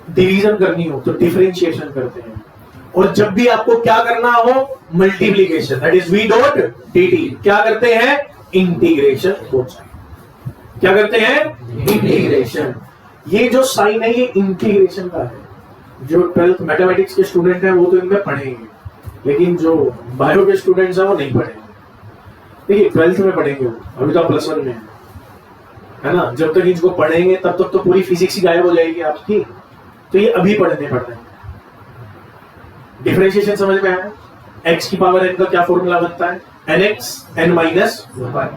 डिवीजन करनी हो तो डिफरेंशिएशन करते हैं, और जब भी आपको क्या करना हो, multiplication, that is v dot dt, क्या करते हैं? इंटीग्रेशन हो जाए। क्या करते हैं? इंटीग्रेशन। ये जो साइन है ये इंटीग्रेशन का है। जो 12th मैथमेटिक्स के स्टूडेंट हैं वो तो इनमें पढ़ेंगे, लेकिन जो बायो के स्टूडेंट्स हैं वो नहीं पढ़ेंगे। देखिए 12th में पढ़ेंगे वो, अभी तो +1 में है ना। जब तक इनको पढ़ेंगे तब तक तो पूरी फिजिक्स ही गायब हो जाएगी आपकी, तो ये अभी पढ़ने पड़ रहे हैं। डिफरेंशिएशन समझ में आया? x की पावर n का क्या फॉर्मूला बनता है? nx n minus 1।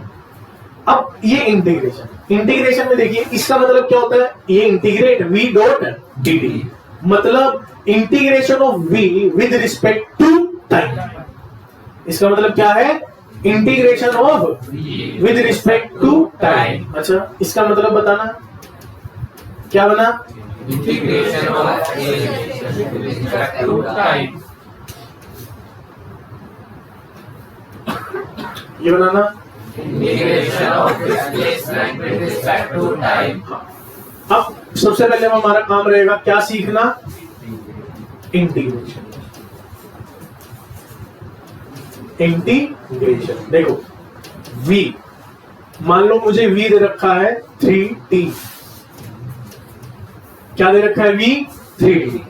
अब ये इंटीग्रेशन में देखिए इसका मतलब क्या होता है? ये इंटीग्रेट v डॉट dt, मतलब integration of v with respect to time. इसका मतलब क्या है? Integration of with respect to time. अच्छा, इसका मतलब बताना क्या बना? Integration of a with respect to time. ये बनाना Integration of displacement with respect to time. अब सबसे पहले हमारा काम रहेगा क्या सीखना? इंटीग्रेशन। इंटीग्रेशन देखो, v मान लो मुझे v दे रखा है 3t, क्या दे रखा है? v 3t।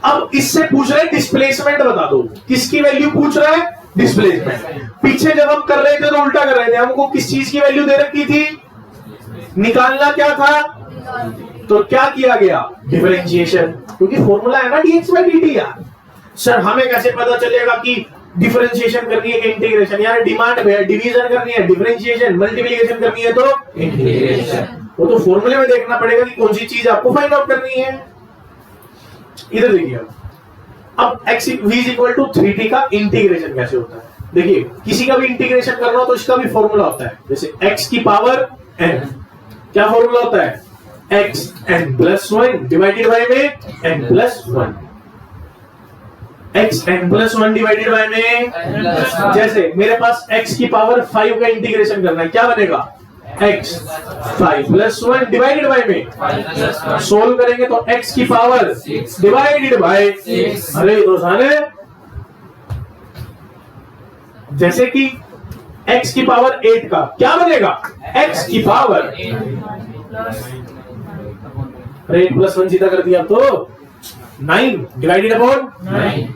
अब इससे पूछ रहा है डिस्प्लेसमेंट बता दो। किसकी वैल्यू पूछ रहा है? डिस्प्लेसमेंट। पीछे जब हम कर रहे थे तो उल्टा कर रहे थे, हमको किस चीज की वैल्यू दे रखी थी? निकालना क्या था? तो क्या किया गया? डिफरेंशिएशन, क्योंकि फॉर्मूला है ना dx by dt यार। सर हमें कैसे पता चलेगा कि डिफरेंशिएशन करनी है कि इंटीग्रेशन? यार डिमांड है, डिवीजन करनी है, डिफरेंशिएशन, मल्टीप्लिकेशन करनी है तो Integration. वो तो फॉर्मूले में देखना पड़ेगा कि कौन सी चीज आपको फाइंड आउट करनी है। इधर देखिए, अब x v is equal to 3t का इंटीग्रेशन कैसे होता है? देखिए किसी का भी इंटीग्रेशन करना हो तो इसका भी फॉर्मूला होता है। जैसे x की पावर n, क्या फॉर्मूला होता है? x n plus 1 divided by में n plus 1। x n plus 1 divided by में, जैसे मेरे पास x की पावर 5 का इंटीग्रेशन करना है, क्या बनेगा? x 5 प्लस 1 डिवाइडेड बाय में, सोल्व करेंगे तो x की पावर डिवाइडेड बाय 6। अरे दोस्ताने, जैसे कि x की पावर 8 का क्या बनेगा? x की पावर, अरे 8 प्लस 1 सीधा कर दिया तो 9 डिवाइडेड अपॉन 9।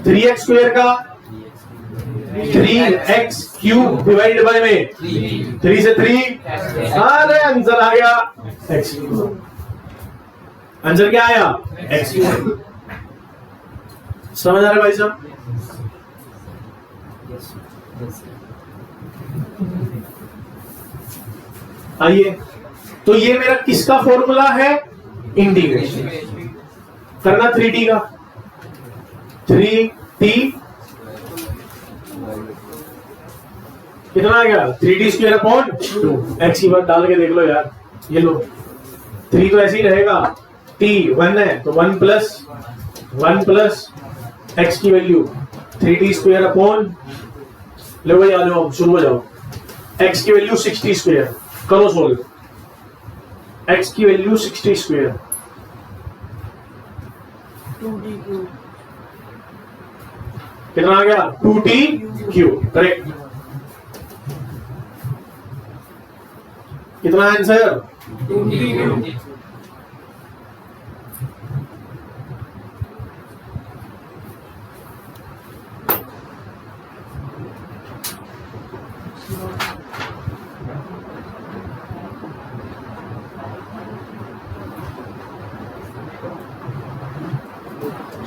3x स्क्वायर का 3x क्यूब डिवाइडेड बाय में 3 से 3, अरे आंसर आ गया x क्यूब। आंसर क्या आया? x cube. समझ आ रहा है भाई साहब? आइए, तो ये मेरा किसका फॉर्मूला है? इंटीग्रेशन करना 3t का। 3t कितना आ गया? 3t square upon 2। x की बात डाल के देख लो यार, ये लो 3 तो ऐसे ही रहेगा, t 1 है तो 1 प्लस x की वैल्यू 3t स्क्वायर अपॉन, लो भाई आ जाओ शुरू हो जाओ। x की वैल्यू 60 स्क्वायर करो सोल्व। x की वैल्यू 60 स्क्वायर, 2t क्यूब कितना आ गया? 2t cube. करेक्ट। कितना आंसर? 2t cube.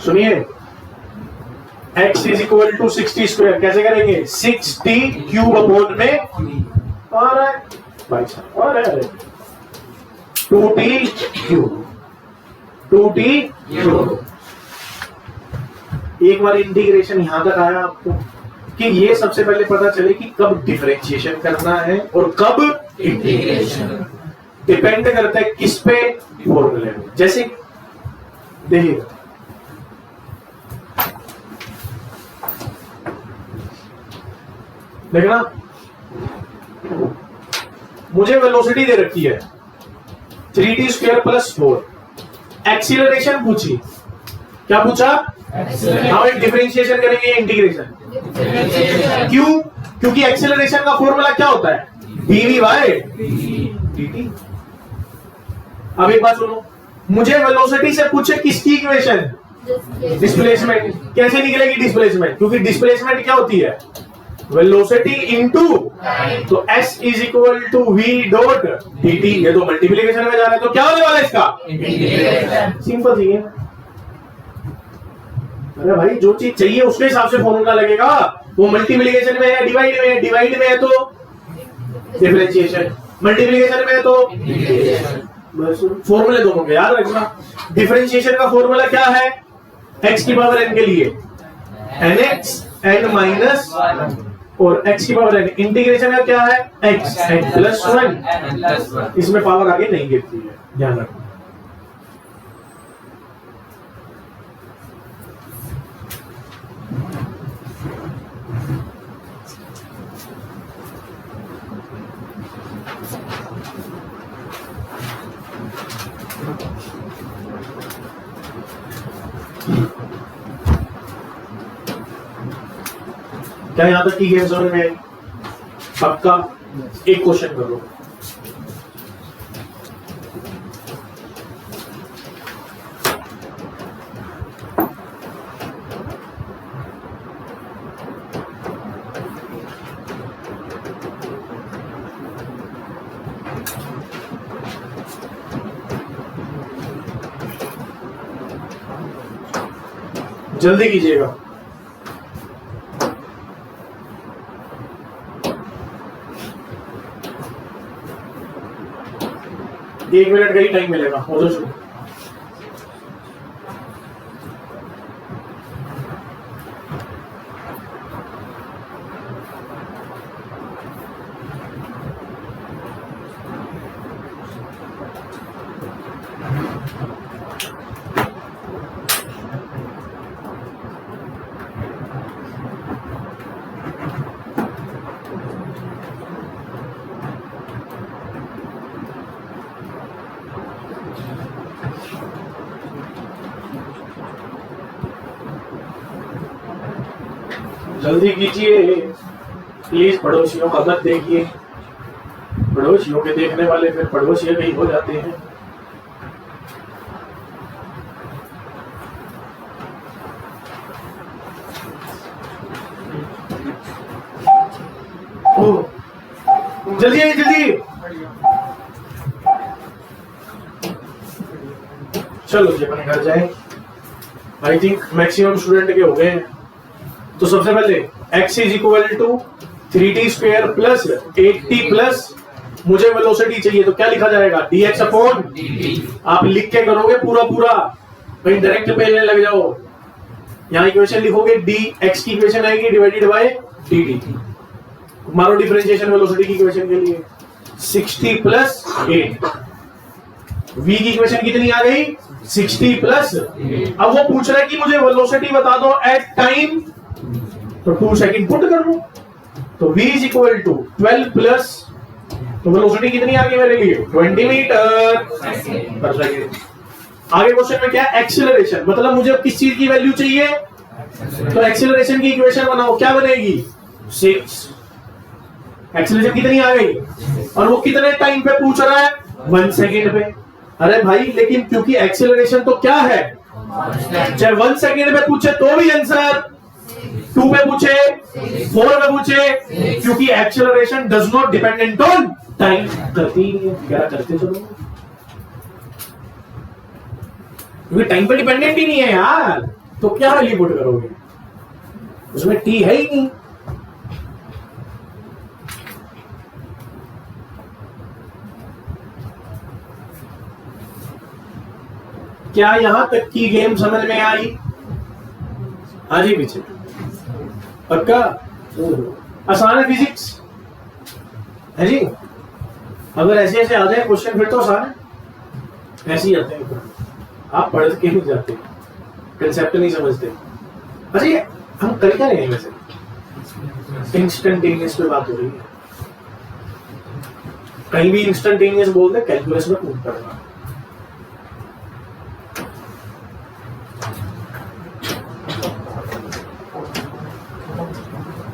सुनिए, x is equal to 60 square कैसे करेंगे? 60 क्यूब अपॉन में और भाई साहब और 2t क्यूब 2t क्यूब। एक बार इंटीग्रेशन यहां तक आया आपको कि ये सबसे पहले पता चले कि कब डिफरेंशिएशन करना है और कब इंटीग्रेशन। डिपेंड करता है किस पे? फॉर्मूले में। जैसे देखिए देखना, मुझे वेलोसिटी दे रखी है 3t स्क्वायर प्लस 4। एक्सीलरेशन पूछी, क्या पूछा? हम एक डिफरेंशिएशन करेंगे इंटीग्रेशन। क्यों? क्योंकि एक्सीलरेशन का फॉर्मूला क्या होता है? dv by dt। अब एक बात सुनो, मुझे वेलोसिटी से पूछे किसकी इक्वेशन? डिस्प्लेसमेंट। कैसे निकलेगी डिस्प्लेसमेंट? क्योंकि डिस्प्लेसमेंट क्या होती है? वेलोसिटी इनटू, तो s is equal to v dot dt। ये तो मल्टीप्लिकेशन में जा रहा है, तो क्या होने वाला है इसका? सिंपल सी है। अरे भाई जो चीज चाहिए उसके हिसाब से फॉर्मूला लगेगा। वो मल्टीप्लिकेशन में है, डिवाइड में है, डिवाइड में है तो डिफरेंशिएशन, मल्टीप्लिकेशन में है तो बस फॉर्मूले दोनों के याद रखना। डिफरेंशिएशन का फॉर्मूला क्या है? x की पावर n के लिए nx n माइनस और x की पावर n। इंटीग्रेशन का क्या है? x n plus 1। इसमें पावर आगे नहीं गिरती है, ध्यान रखना। क्या यहां तक की गेम समझ में आई? पक्का? एक क्वेश्चन करो। जल्दी कीजिएगा। एक मिनट का ही टाइम मिलेगा। हो तो शुरू। जल्दी कीजिए प्लीज। पड़ोसियों का मत देखिए, पड़ोसियों के देखने वाले फिर पड़ोसी नहीं हो जाते हैं। जल्दी आइए, जल्दी। चलो जी अपने घर जाएं। आई थिंक मैक्सिमम स्टूडेंट के हो गए हैं। तो सबसे पहले x is equal to 3t square plus 8t plus, मुझे वेलोसिटी चाहिए तो क्या लिखा जाएगा? dx upon dt। आप लिख के करोगे पूरा पूरा, कहीं डायरेक्ट पेलने लग जाओ। यहाँ इक्वेशन लिखोगे, dx की इक्वेशन आएगी डिवाइडेड बाय dt। मारो डिफरेंशिएशन वेलोसिटी की इक्वेशन के लिए 60 प्लस 8। v की इक्वेशन कितनी आ गई? 60 प्लस। अब वो पूछ रहा है कि मुझे वेलोसिटी बता दो एट टाइम, तो 2 सेकंड पुट कर लो। तो v is equal to 12 plus, तो वेलोसिटी कितनी आ गई मेरे लिए? 20 मीटर पर सेकंड। आगे क्वेश्चन में क्या? एक्सीलरेशन, मतलब मुझे किस चीज की वैल्यू चाहिए? तो एक्सीलरेशन की इक्वेशन बनाओ, क्या बनेगी? 6। एक्सीलरेशन कितनी आ गई? और वो कितने टाइम पे पूछ रहा है? 1 सेकंड पे। अरे भाई लेकिन क्योंकि एक्सीलरेशन तो क्या है? चाहे 1 सेकंड पे पूछे तो भी आंसर, 2 पे पूछे, 4 पे पूछे, क्योंकि acceleration does not dependent on time. करती ही नहीं है, क्या करते चलो, क्योंकि टाइम पे डिपेंडेंट ही नहीं है यार। तो क्या वैल्यू पुट करोगे? उसमें टी है ही नहीं। क्या यहां तक की गेम समझ में आई? हाँ जी पीछे पक्का? आसान है फिजिक्स है जी। अगर ऐसे ऐसे आ जाए क्वेश्चन फिर तो आसान है, ऐसे ही आते हैं। आप पढ़ के नहीं जाते, कंसेप्ट नहीं समझते। अच्छा ये हम कर क्या रहे हैं वैसे? इंस्टेंटेनियस पे बात हो रही है। कहीं भी इंस्टेंटेनियस बोल दे कैलकुलस में कूद पड़ना।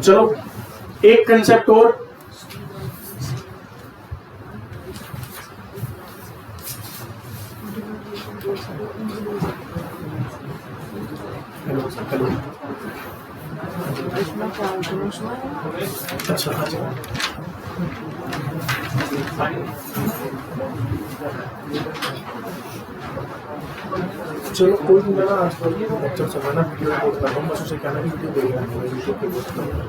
चलो एक कंसेप्ट और। अच्छा चलो कोई नहीं, मैं आज लेक्चर चलाना, वीडियो रिकॉर्ड कर रहा हूँ, बस उसे कहना कि वीडियो देख रहा हूँ, यूट्यूब पे पोस्ट करूँगा।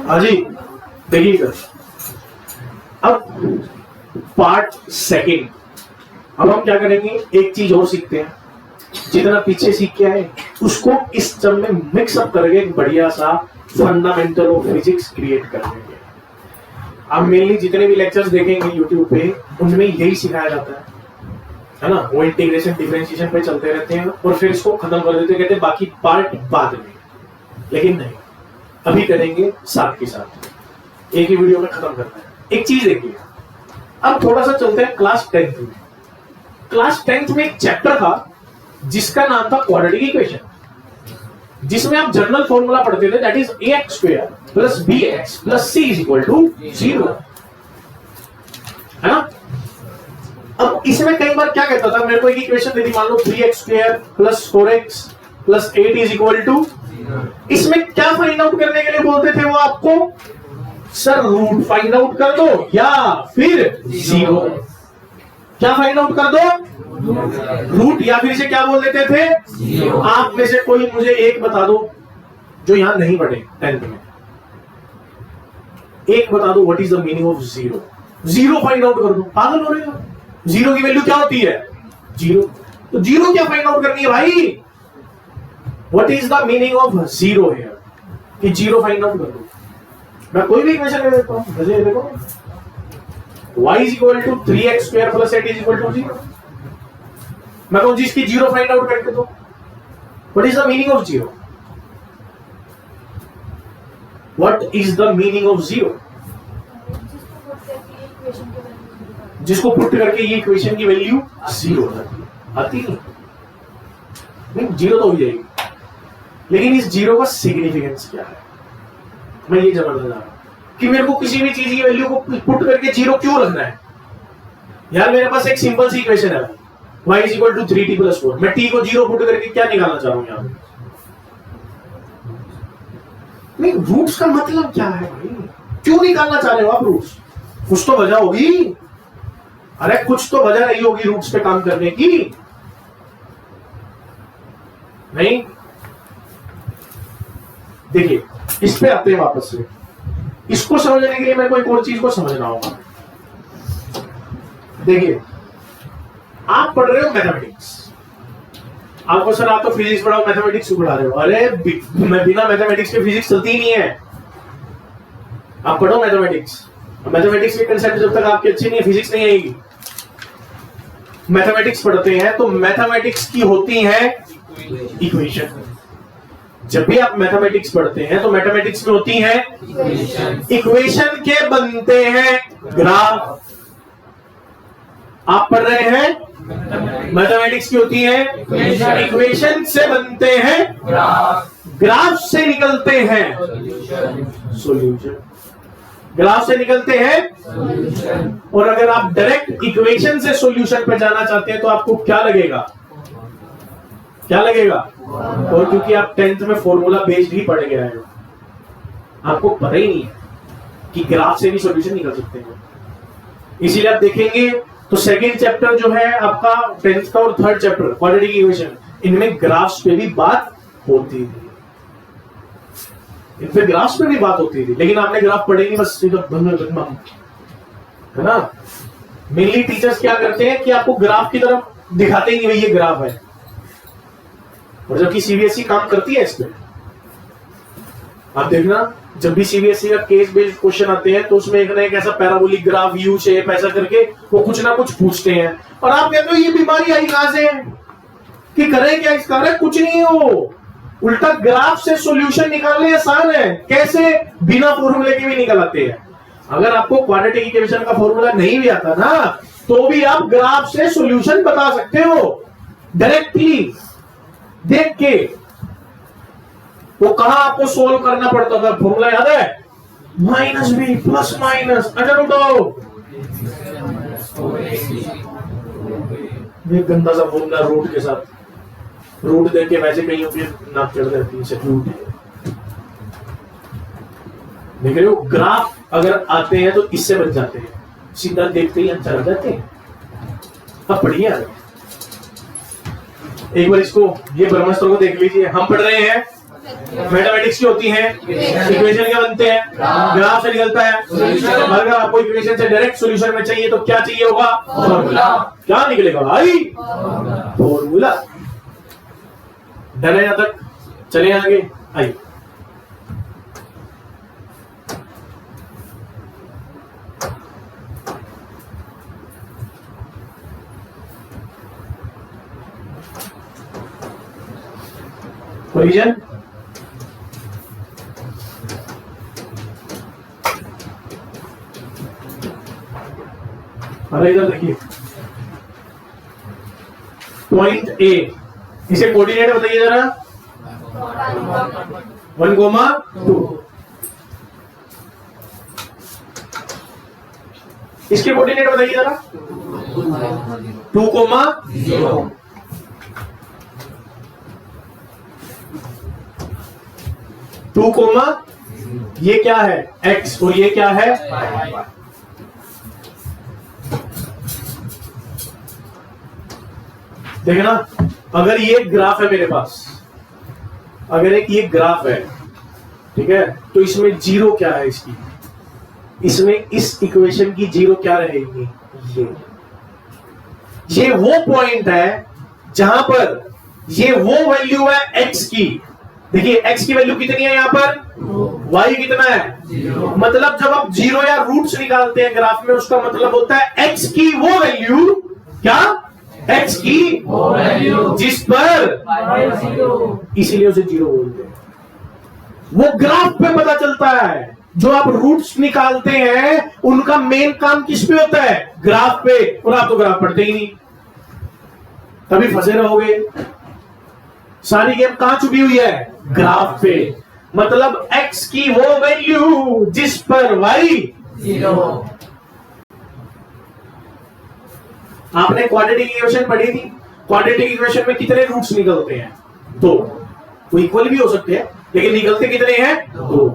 हाँ जी देखिएगा, अब पार्ट सेकंड। अब हम क्या करेंगे, एक चीज और सीखते हैं। जितना पीछे सीख के आए उसको इस टर्म में मिक्सअप करके एक बढ़िया सा फंडामेंटल ऑफ फिजिक्स क्रिएट कर देंगे। आप मेनली जितने भी लेक्चर्स देखेंगे यूट्यूब पे, उनमें यही सिखाया जाता है ना। वो इंटीग्रेशन डिफरेंशिएशन पे चलते रहते हैं और फिर इसको खत्म कर देते हैं, कहते हैं बाकी पार्ट बाद में। लेकिन नहीं, अभी करेंगे साथ के साथ, एक ही वीडियो में खत्म करना है। एक चीज देखिए, अब थोड़ा सा चलते हैं क्लास 10th में। क्लास 10th में एक चैप्टर था जिसका नाम था क्वाड्रेटिक इक्वेशन, जिसमें आप जनरल फॉर्मूला पढ़ते थे, that is ax square plus bx plus c is equal to 0, है ना। अब इसमें कई बार क्या कहता था, मेरे को एक इक्वेशन दे दी, मान लो 3x square plus 4x plus 8 is equal to, इसमें क्या फाइंड आउट करने के लिए बोलते थे वो आपको? सर रूट फाइंड आउट कर दो या फिर 0। क्या फाइंड आउट कर दो? रूट, या फिर इसे क्या बोल देते थे? आप में से कोई मुझे एक बता दो जो यहां नहीं पढ़े 10th में, एक बता दो what is the meaning of 0। 0 find out कर दो, पागल हो रहे हो? 0 की वैल्यू क्या होती है? 0। तो 0 क्या फाइंड आउट करनी है भाई? What is the meaning of 0 here, कि 0 फाइंड आउट कर दो। मैं कोई भी इक्वेशन ले लेता हूं, जैसे देखो y is equal to 3x square plus 8 is equal to 0। मैं कहूं जिसकी 0 फाइंड आउट करके दो। What is the meaning of 0? What is the meaning of 0? जिसको पुट करके ये इक्वेशन की वैल्यू 0 आती नहीं, 0 तो हो जाएगी। लेकिन इस 0 का सिग्निफिकेंस क्या है, मैं ये समझना चाह रहा हूं कि मेरे को किसी भी चीज की वैल्यू को पुट करके 0 क्यों रखना है। यार मेरे पास एक सिंपल सी इक्वेशन है, y is equal to 3t plus 4। मैं t को 0 पुट करके क्या निकालना चाह रहा हूं यहां? नहीं, रूट्स का मतलब क्या है भाई? क्यों निकालना चाह रहे हो आप रूट्स? कुछ तो वजह होगी। अरे कुछ तो वजह रही होगी रूट्स पे काम करने की, नहीं? देखिए इस पे आते हैं वापस से। इसको समझने के लिए मेरे को एक और चीज को समझना होगा। देखिए आप पढ़ रहे हो मैथमेटिक्स, आपको सर आप तो फिजिक्स पढ़ाओ मैथमेटिक्स क्यों पढ़ा रहे हो? अरे बिना मैथमेटिक्स के फिजिक्स चलती ही नहीं है। आप पढ़ो मैथमेटिक्स, मैथमेटिक्स के कंसेप्ट जब तक आपके अच्छे नहीं है फिजिक्स नहीं आएगी। मैथमेटिक्स पढ़ते हैं तो मैथमेटिक्स की होती है इक्वेशन। जब भी आप मैथमेटिक्स पढ़ते हैं तो मैथमेटिक्स में होती है इक्वेशन के बनते हैं ग्राफ। आप पढ़ रहे हैं मैथमेटिक्स की होती है इक्वेशन से बनते हैं ग्राफ से निकलते हैं सॉल्यूशन, ग्राफ से निकलते हैं। और अगर आप डायरेक्ट इक्वेशन से सॉल्यूशन पे जाना चाहते हैं तो आपको क्या लगेगा, क्या लगेगा? और क्योंकि आप 10th में फॉर्मूला बेस्ड ही पढ़ के आए हो, आपको पता ही नहीं है कि ग्राफ से भी सॉल्यूशन निकल सकते हैं। इसीलिए आप देखेंगे तो सेकंड चैप्टर जो है आपका 10th का और थर्ड चैप्टर क्वाड्रेटिक इक्वेशन, इनमें ग्राफ्स पे भी बात होती थी, इन पे ग्राफ्स पे भी बात होती थी, लेकिन आपने ग्राफ पढ़े नहीं, बस सीधा भंग है ना। मेनली टीचर्स क्या करते हैं कि आपको ग्राफ की तरफ दिखाते ही नहीं, भाई ये ग्राफ है, और जबकि सीबीएसई काम करती है इस पे। आप देखना जब भी सीबीएसई का केस बेस्ड क्वेश्चन आते हैं तो उसमें एक ना एक ऐसा पैराबोलिक ग्राफ, यू शेप ऐसा करके वो कुछ ना कुछ पूछते हैं, और आप कहते हो ये बीमारी आई कहां से कि करें क्या इसका? अरे कुछ नहीं हो, उल्टा ग्राफ से सॉल्यूशन निकालने आसान है। कैसे? बिना फॉर्मूले के भी निकल आते हैं। अगर आपको क्वाड्रेटिक इक्वेशन का फॉर्मूला नहीं भी आता ना, तो भी आप ग्राफ से सॉल्यूशन बता सकते हो डायरेक्टली देख के। वो कहां आपको सोल्व करना पड़ता था, फॉर्मूला याद है? Minus b plus minus under root of, ये गंदा सा फॉर्मूला रूट के साथ, रूट देख के वैसे कहीं नाक चढ़ जाती है, रूट देख रहे हो। ग्राफ अगर आते हैं तो इससे बच जाते हैं, सीधा देखते ही आंसर आ जाते हैं। अब पढ़िए एक बार इसको, ये ब्रह्मास्त्र को देख लीजिए। हम पढ़ रहे हैं मैथमेटिक्स की होती हैं, इक्वेशन क्या बनते हैं, ग्राफ से निकलता है। अगर आपको इक्वेशन से डायरेक्ट सॉल्यूशन में चाहिए तो क्या चाहिए होगा? फॉर्मूला। क्या निकलेगा भाई? फॉर्मूला। डर है यहां तक? चले आगे, आइए। रीजन अरे इधर देखिए, पॉइंट ए, इसे कोऑर्डिनेट बताइए जरा। 1,2। इसके कोऑर्डिनेट बताइए जरा। 2,0। 2, ये क्या है? x, और ये क्या है? देखना, अगर ये ग्राफ है मेरे पास, अगर एक ये ग्राफ है, ठीक है, तो इसमें जीरो क्या है इसकी? इसमें इस इक्वेशन की जीरो क्या रहेगी? ये वो पॉइंट है जहां पर ये वो वैल्यू है x की। देखिए x की वैल्यू कितनी है यहां पर? y कितना है? 0। मतलब जब आप जीरो या रूट्स निकालते हैं ग्राफ में, उसका मतलब होता है x की वो वैल्यू, क्या? x की वो वैल्यू जिस पर, इसीलिए उसे जीरो बोलते हैं। वो ग्राफ पे पता चलता है। जो आप रूट्स निकालते हैं उनका मेन काम किस पे होता है? ग्राफ पे। और आप तो ग्राफ पढ़ते ही नहीं, तभी फंसे रहोगे। सारी गेम कहां छुपी हुई है? ग्राफ पे। मतलब x की वो वैल्यू जिस पर y 0। आपने क्वाड्रेटिक इक्वेशन पढ़ी थी। क्वाड्रेटिक इक्वेशन में कितने रूट्स निकलते हैं? 2। वो इक्वल भी हो सकते हैं, लेकिन निकलते कितने हैं? 2।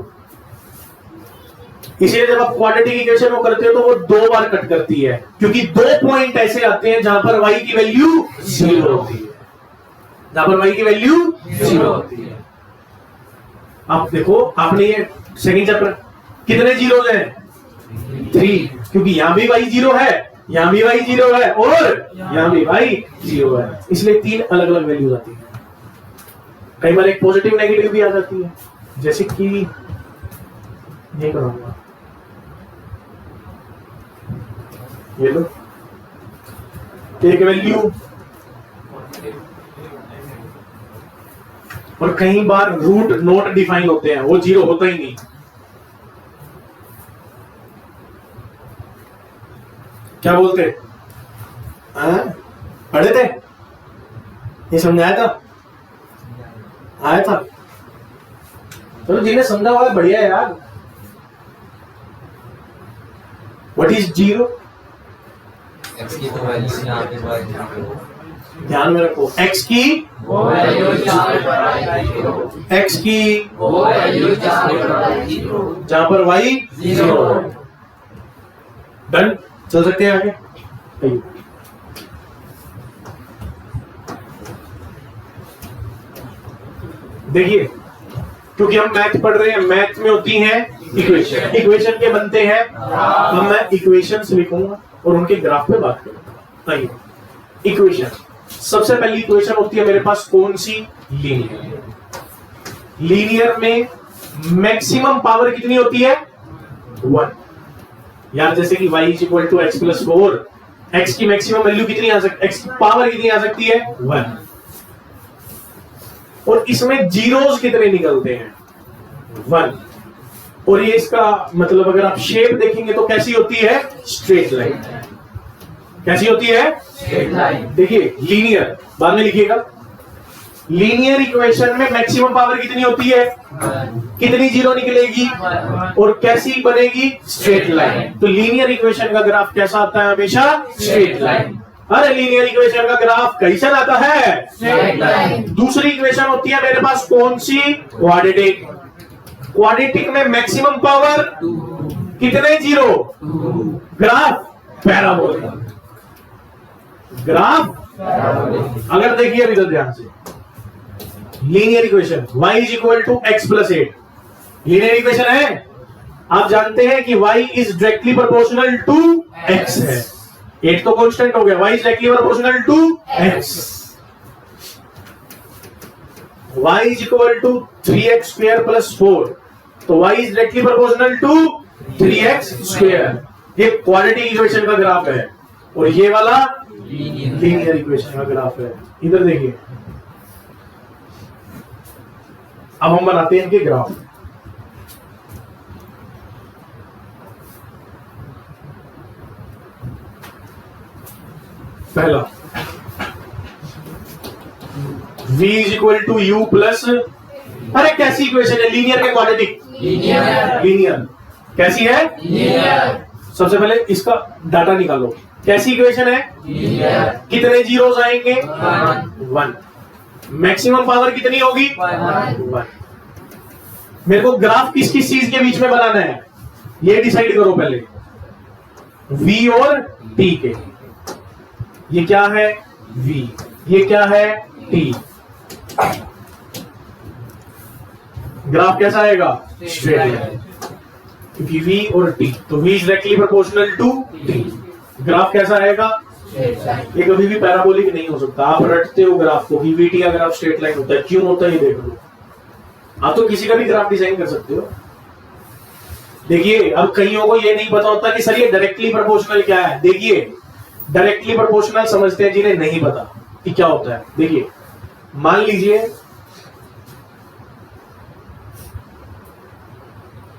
इसलिए जब आप क्वाड्रेटिक इक्वेशन को करते हो तो वो 2 बार कट करती है, क्योंकि 2 पॉइंट ऐसे आते हैं जहां पर y की वैल्यू 0 होती है, जहां पर y की वैल्यू 0 होती है। आप देखो, आपने ये सेकंड चैप्टर कितने जीरोस हैं? 3, क्योंकि यहां भी y 0 है, यहां भी y 0 है, और यहां भी y 0 है, इसलिए 3 अलग अलग वैल्यूज आती है। कई बार एक पॉजिटिव नेगेटिव भी आ जाती है, जैसे कि ये करूंगा, ये लो, एक वैल्यू, और कई बार रूट नॉट डिफाइन होते हैं, वो 0 होता ही नहीं। क्या बोलते? पढ़े थे? ये समझाया था? आया था? चलो जिन्हें समझा हुआ है बढ़िया है यार। What is 0? x की तो वैल्यू यहाँ पे y 0। ध्यान में रखो, x की x की जहां पर y 0। डन, चल सकते हैं आगे। आइए। देखिए, क्योंकि हम मैथ पढ़ रहे हैं, मैथ में होती हैं इक्वेशन, इक्वेशन के बनते हैं। अब मैं इक्वेशंस लिखूंगा और उनके ग्राफ पे बात करूंगा। आइए, इक्वेशन। सबसे पहली इक्वेशन होती है मेरे पास कौन सी? लीनियर। लीनियर में मैक्सिमम पावर कितनी होती है? 1। यार जैसे कि y equal to x plus 4, x की मैक्सिमम वैल्यू कितनी आ सकती है? x की पावर कितनी आ सकती है? 1। और इसमें जीरोस कितने निकलते हैं? 1। और ये इसका मतलब अगर आप शेप देखेंगे तो कैसी होती है? Straight line. कैसी होती है? Straight line. देखिए, लीनियर बाद में लिखिएगा। लीनियर इक्वेशन में मैक्सिमम पावर कितनी होती है? कितनी जीरो निकलेगी? और कैसी बनेगी? Straight line. तो लीनियर इक्वेशन का ग्राफ कैसा आता है? हमेशा स्ट्रेट लाइन। अरे लीनियर इक्वेशन का ग्राफ कैसा आता है? Straight line. दूसरी इक्वेशन होती है मेरे पास कौन सी? क्वाड्रेटिक। क्वाड्रेटिक में मैक्सिमम पावर कितने जीरो? Graph parabolic. ग्राफ अगर देखिए अभी तो ध्यान से, linear equation y is equal to x plus 8 linear equation है। आप जानते हैं कि y is directly proportional to x है। 8 तो कांस्टेंट हो गया, y is directly proportional to x। y is equal to 3x square plus 4, तो y is directly proportional to 3x square. ये क्वाड्रेटिक इक्वेशन का ग्राफ है और ये वाला लीनियर इक्वेशन का ग्राफ है। इधर देखिए, अब हम बनाते हैं इनके ग्राफ। पहला v is equal to u plus, अरे कैसी इक्वेशन है? लीनियर के क्वाड्रेटिक? लीनियर। कैसी है? लीनियर। सबसे पहले इसका डाटा निकालो। कैसी इक्वेशन है? लीनियर। कितने जीरोस आएंगे? 1। मैक्सिमम पावर कितनी होगी? 1। मेरे को ग्राफ किस किस चीज के बीच में बनाना है ये डिसाइड करो पहले, v और t के। ये क्या है? v। ये क्या है? t। ग्राफ कैसा आएगा? Straight line. क्योंकि v और t, तो v is directly proportional to t। Graph कैसा आएगा? ये कभी भी पैराबोलिक नहीं हो सकता। आप रटते हो ग्राफ को कि वीटी का ग्राफ स्ट्रेट लाइन होता है, क्यों होता है ये देख लो। आप तो किसी का भी ग्राफ डिजाइन कर सकते हो। देखिए, अब कईयों को ये नहीं पता होता कि सर ये डायरेक्टली प्रोपोर्शनल क्या है। देखिए, डायरेक्टली प्रोपोर्शनल समझते हैं जिन्हें नहीं पता कि क्या होता है। देखिए, मान लीजिए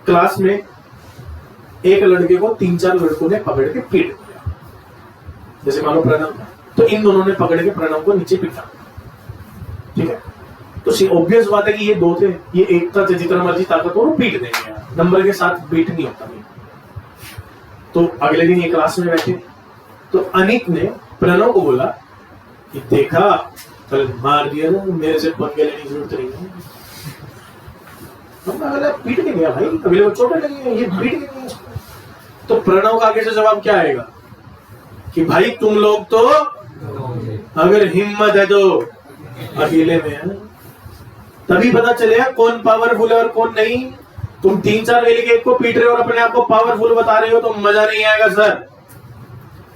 क्लास में एक लड़के को 3-4 लड़कों ने पकड़ के पीट दिया, जैसे मान लो प्रणव, तो इन दोनों ने पकड़ के प्रणव को नीचे पीटा। ठीक है, तो ऑब्वियस बात है कि ये दो थे, ये एक था जितना मर्जी ताकत हो पीट देंगे यार, नंबर के साथ बीट नहीं होता। तो अगले दिन ये क्लास में बैठे, तो अनिक ने प्रणव को बोला कि देखा कल मार दिया ना, मेरे से पंगे लेने की जरूरत नहीं है। पीट के गया भाई, अगले को चोटें लगी है, ये पीट के गया। तो प्रणव का आगे से जवाब क्या आएगा कि भाई तुम लोग तो अगर हिम्मत है तो अकेले में है, तभी पता चलेगा कौन पावरफुल है और कौन नहीं। तुम 3-4 लेके एक को पीट रहे हो और अपने आप को पावरफुल बता रहे हो तो मजा नहीं आएगा सर।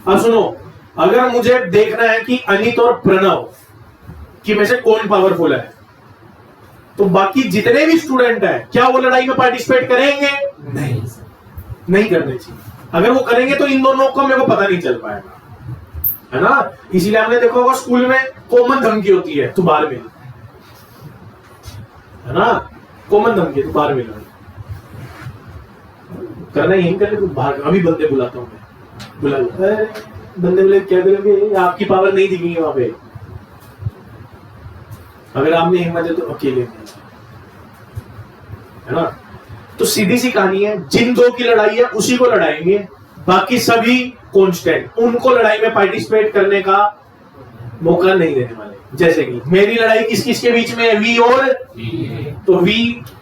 अब सुनो, अगर मुझे देखना है कि अनित और प्रणव की में से कौन पावरफुल है, तो बाकी जितने भी स्टूडेंट हैं क्या वो लड़ाई में पार्टिसिपेट करेंगे? नहीं करने चाहिए। अगर वो करेंगे तो इन दोनों को मेरे को पता नहीं चल पाएगा, है ना। इसीलिए हमने देखा होगा स्कूल में कॉमन धमकी होती है, तू बाहर मिल, है ना। कॉमन धमकी, तू बाहर मिल, करना यही कर ले, तू बाहर। अभी बंदे बुलाता हूं मैं, बुला बंदे बोले क्या करेंगे, आपकी पावर नहीं दिखेगी वहां पे, अगर आप में हिम्मत है तो अकेले में, है ना। तो सीधी सी कहानी है, जिन दो की लड़ाई है उसी को लड़ाएंगे, बाकी सभी कांस्टेंट, उनको लड़ाई में पार्टिसिपेट करने का मौका नहीं देने वाले। जैसे कि मेरी लड़ाई किस किस के बीच में है, V और तो V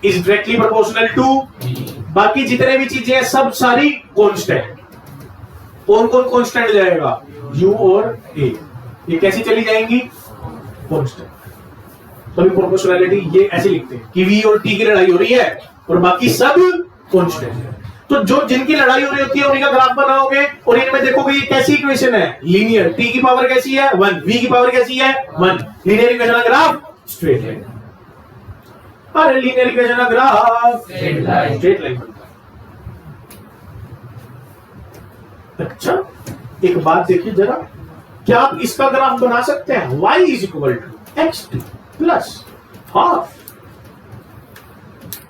is directly proportional to, बाकी जितने भी चीजें हैं सब सारी कांस्टेंट। कौन कौन कांस्टेंट जाएगा, U और A, ये कैसी चली जाएंगी, कांस्टेंट। तभी प्रोपोर्शनैलिटी ये ऐसे लिखते हैं कि V और T की लड़ाई हो रही है और बाकी सब कांस्टेंट है। तो जो जिनकी लड़ाई हो रही होती है उन्हीं का ग्राफ बनाओगे और इनमें देखोगे ये कैसी इक्वेशन है, लीनियर। T की पावर कैसी है 1, V की पावर कैसी है 1, लीनियर इक्वेशन का ग्राफ स्ट्रेट लाइन। अरे लीनियर इक्वेशन का ग्राफ स्ट्रेट लाइन बनता है। अच्छा एक बात देखिए जरा, क्या आप इसका ग्राफ बना सकते हैं, y is equal to xt plus half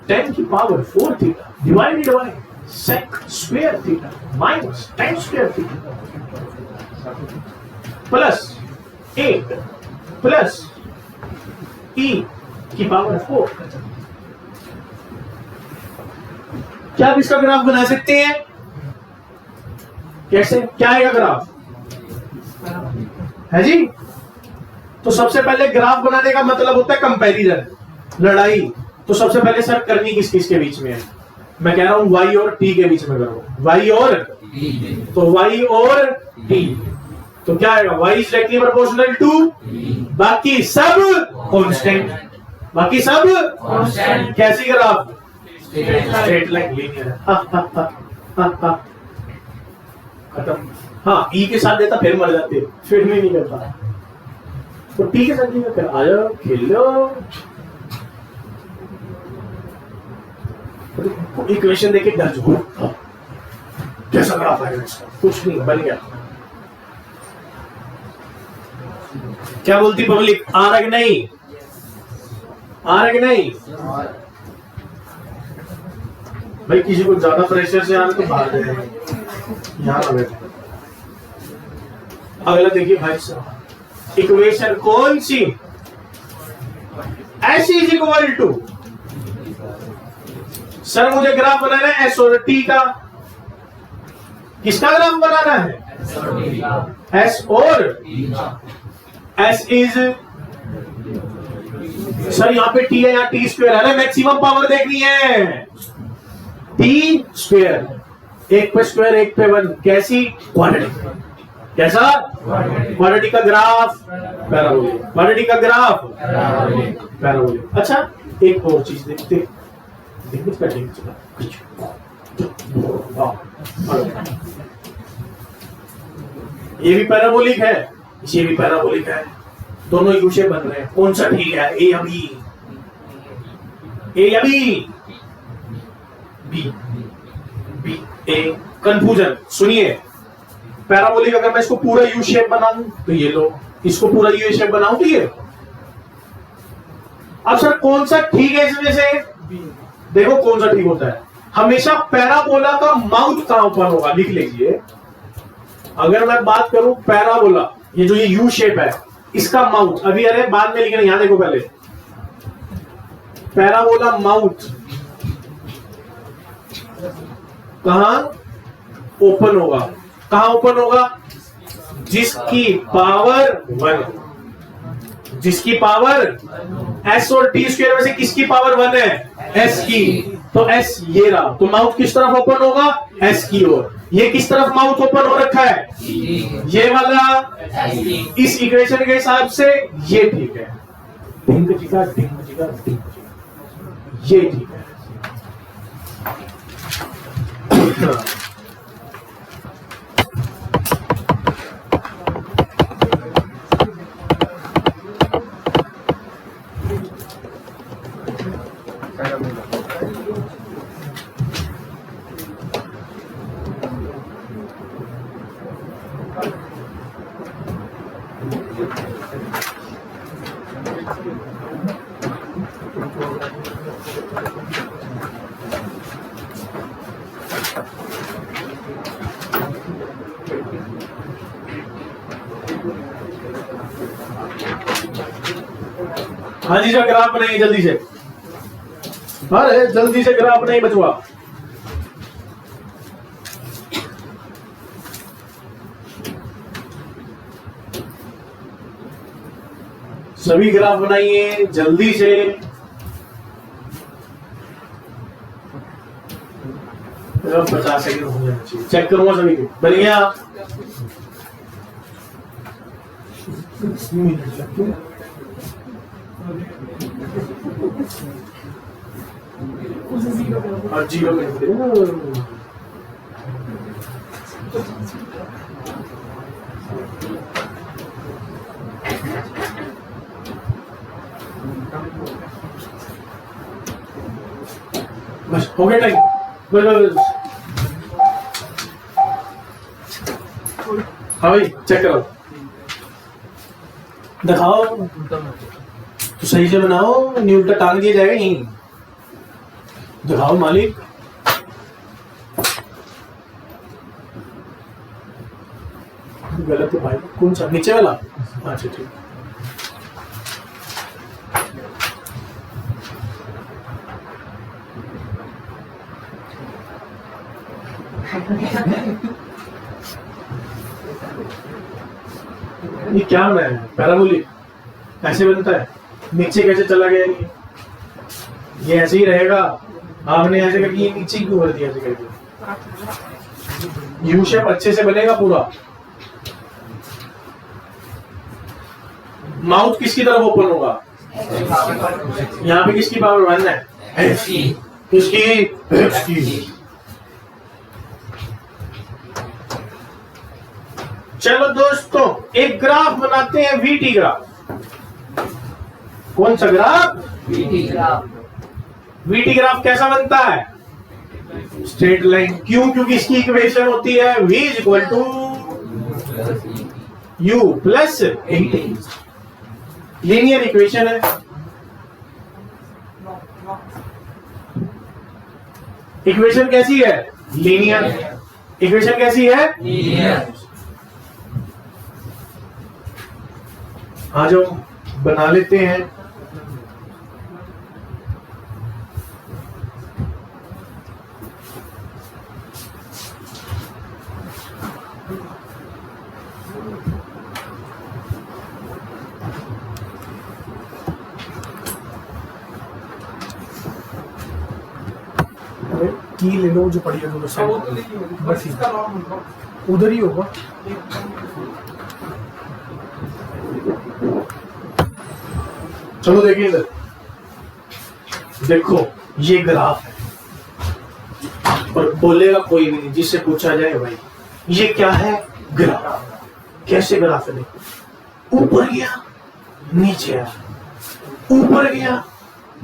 10 की power 4 theta divided by sec square theta minus tan square theta plus 8 plus e की पावर 4। क्या आप इसका ग्राफ बना सकते हैं, कैसे, क्या आएगा ग्राफ है जी। तो सबसे पहले ग्राफ बनाने का मतलब होता है कंपैरिजन, लड़ाई। तो सबसे पहले सर करनी किस किस के बीच में है, मैं कह रहा हूं y और t के बीच में करो, y और तो y और t, तो क्या आएगा, y is directly proportional to, बाकी सब कांस्टेंट, बाकी सब कांस्टेंट। कैसी ग्राफ, स्ट्रेट लाइन लीनियर। खत्म। हाँ ई के साथ देता फिर मर जाते, फिर भी नहीं करता। तो टी के साथ नहीं करता, आ जाओ खेल लो। इक्वेशन देके डर जाओ, कैसा ग्राफ आएगा इसका, कुछ नहीं बन गया। क्या बोलती पब्लिक, आ रहा कि नहीं, आ रहा कि नहीं भाई, किसी को ज्यादा प्रेशर से आ रहा तो बाहर जाएगा, यहाँ आ बैठे। अगला देखिए भाई साहब, इक्वेशन कौन सी, S is equal to, sir मुझे ग्राफ बनाना है एस और टी का, किसका ग्राफ बनाना है, एस और एस इज, सर यहाँ पे टी है, यहाँ टी स्क्वायर है, मैक्सिमम पावर देखनी है, टी स्क्वायर, एक पे स्क्वायर एक पे 1, कैसी, क्वाड्रेटिक, कैसा, क्वाड्रेटिक का ग्राफ पैराबोलिक, क्वाड्रेटिक का ग्राफ पैराबोलिक। अच्छा एक और चीज देखते, ये भी पैराबोलिक है, ये भी पैराबोलिक है, दोनों यू शेप बन रहे हैं, कौन सा ठीक है, ए या बी, ए या बी, बी, बी, ए। कंफ्यूजन सुनिए, पैराबोलिक अगर मैं इसको पूरा यू शेप बनाऊं तो ये लो, इसको पूरा यू शेप बनाऊं तो ये। अब सर कौन सा ठीक है इसमें से, देखो कौन सा ठीक होता है, हमेशा पैराबोला का माउथ कहां ओपन होगा, लिख लीजिए। अगर मैं बात करूं पैराबोला, ये जो ये यू शेप है, इसका माउथ, अभी अरे बाद में लिखना, यहां देखो पहले, पैराबोला माउथ कहां ओपन होगा, कहां ओपन होगा, जिसकी पावर 1, जिसकी पावर s और t स्क्वायर में से किसकी पावर 1 है, s की, तो s ये रहा, तो माउथ किस तरफ ओपन होगा, s की ओर। ये किस तरफ माउथ ओपन हो रखा है, ये वाला, इस इक्वेशन के हिसाब से ये ठीक है, ढिंग जिगा ढिंग जिगा ढिंग जिगा, ये ठीक है। हाँ जी, ग्राफ बनाइए जल्दी से, अरे जल्दी से ग्राफ बनाइए बचवा। सभी ग्राफ बनाइए जल्दी से। अब 50 सेकंड हो जाना चाहिए। चेक करूंगा सभी को। बन गया? और 0 मिनट दे। बस हो गया टाइम। बस हाँ भाई चेक करो, दिखाओ तो सही से बनाओ, नहीं उल्टा टांग दिया जाएगा यहीं। दिखाओ मालिक। गलत है भाई। कौन सा? नीचे वाला? अच्छा ठीक। ये क्या है? पैराबोलिक ऐसे बनता है? नीचे कैसे चला गया ये ऐसे ही रहेगा। आपने ऐसे करके ये नीचे क्यों कर दिया? ऐसे करके यू शेप अच्छे से बनेगा पूरा। माउथ किसकी तरफ ओपन होगा? यहाँ पे किसकी पावर 1 है? किसकी? एक्स की। चलो दोस्तों एक ग्राफ बनाते हैं, वीटी ग्राफ। कौन सा graph? VT graph. VT graph कैसा बनता है? Straight line. क्यों? क्योंकि इसकी इक्वेशन होती है v equal to u plus 18। Linear equation है। इक्वेशन कैसी है? लीनियर। इक्वेशन कैसी है? लीनियर। आ जाओ बना लेते हैं। की ले लो जो पड़ी है दोनों से। बस उधर ही होगा। चलो देखिए इधर देखो, ये ग्राफ है और बोलेगा कोई भी नहीं। जिससे पूछा जाए भाई ये क्या है? ग्राफ। कैसे ग्राफ है? देखो ऊपर गया नीचे आया, ऊपर गया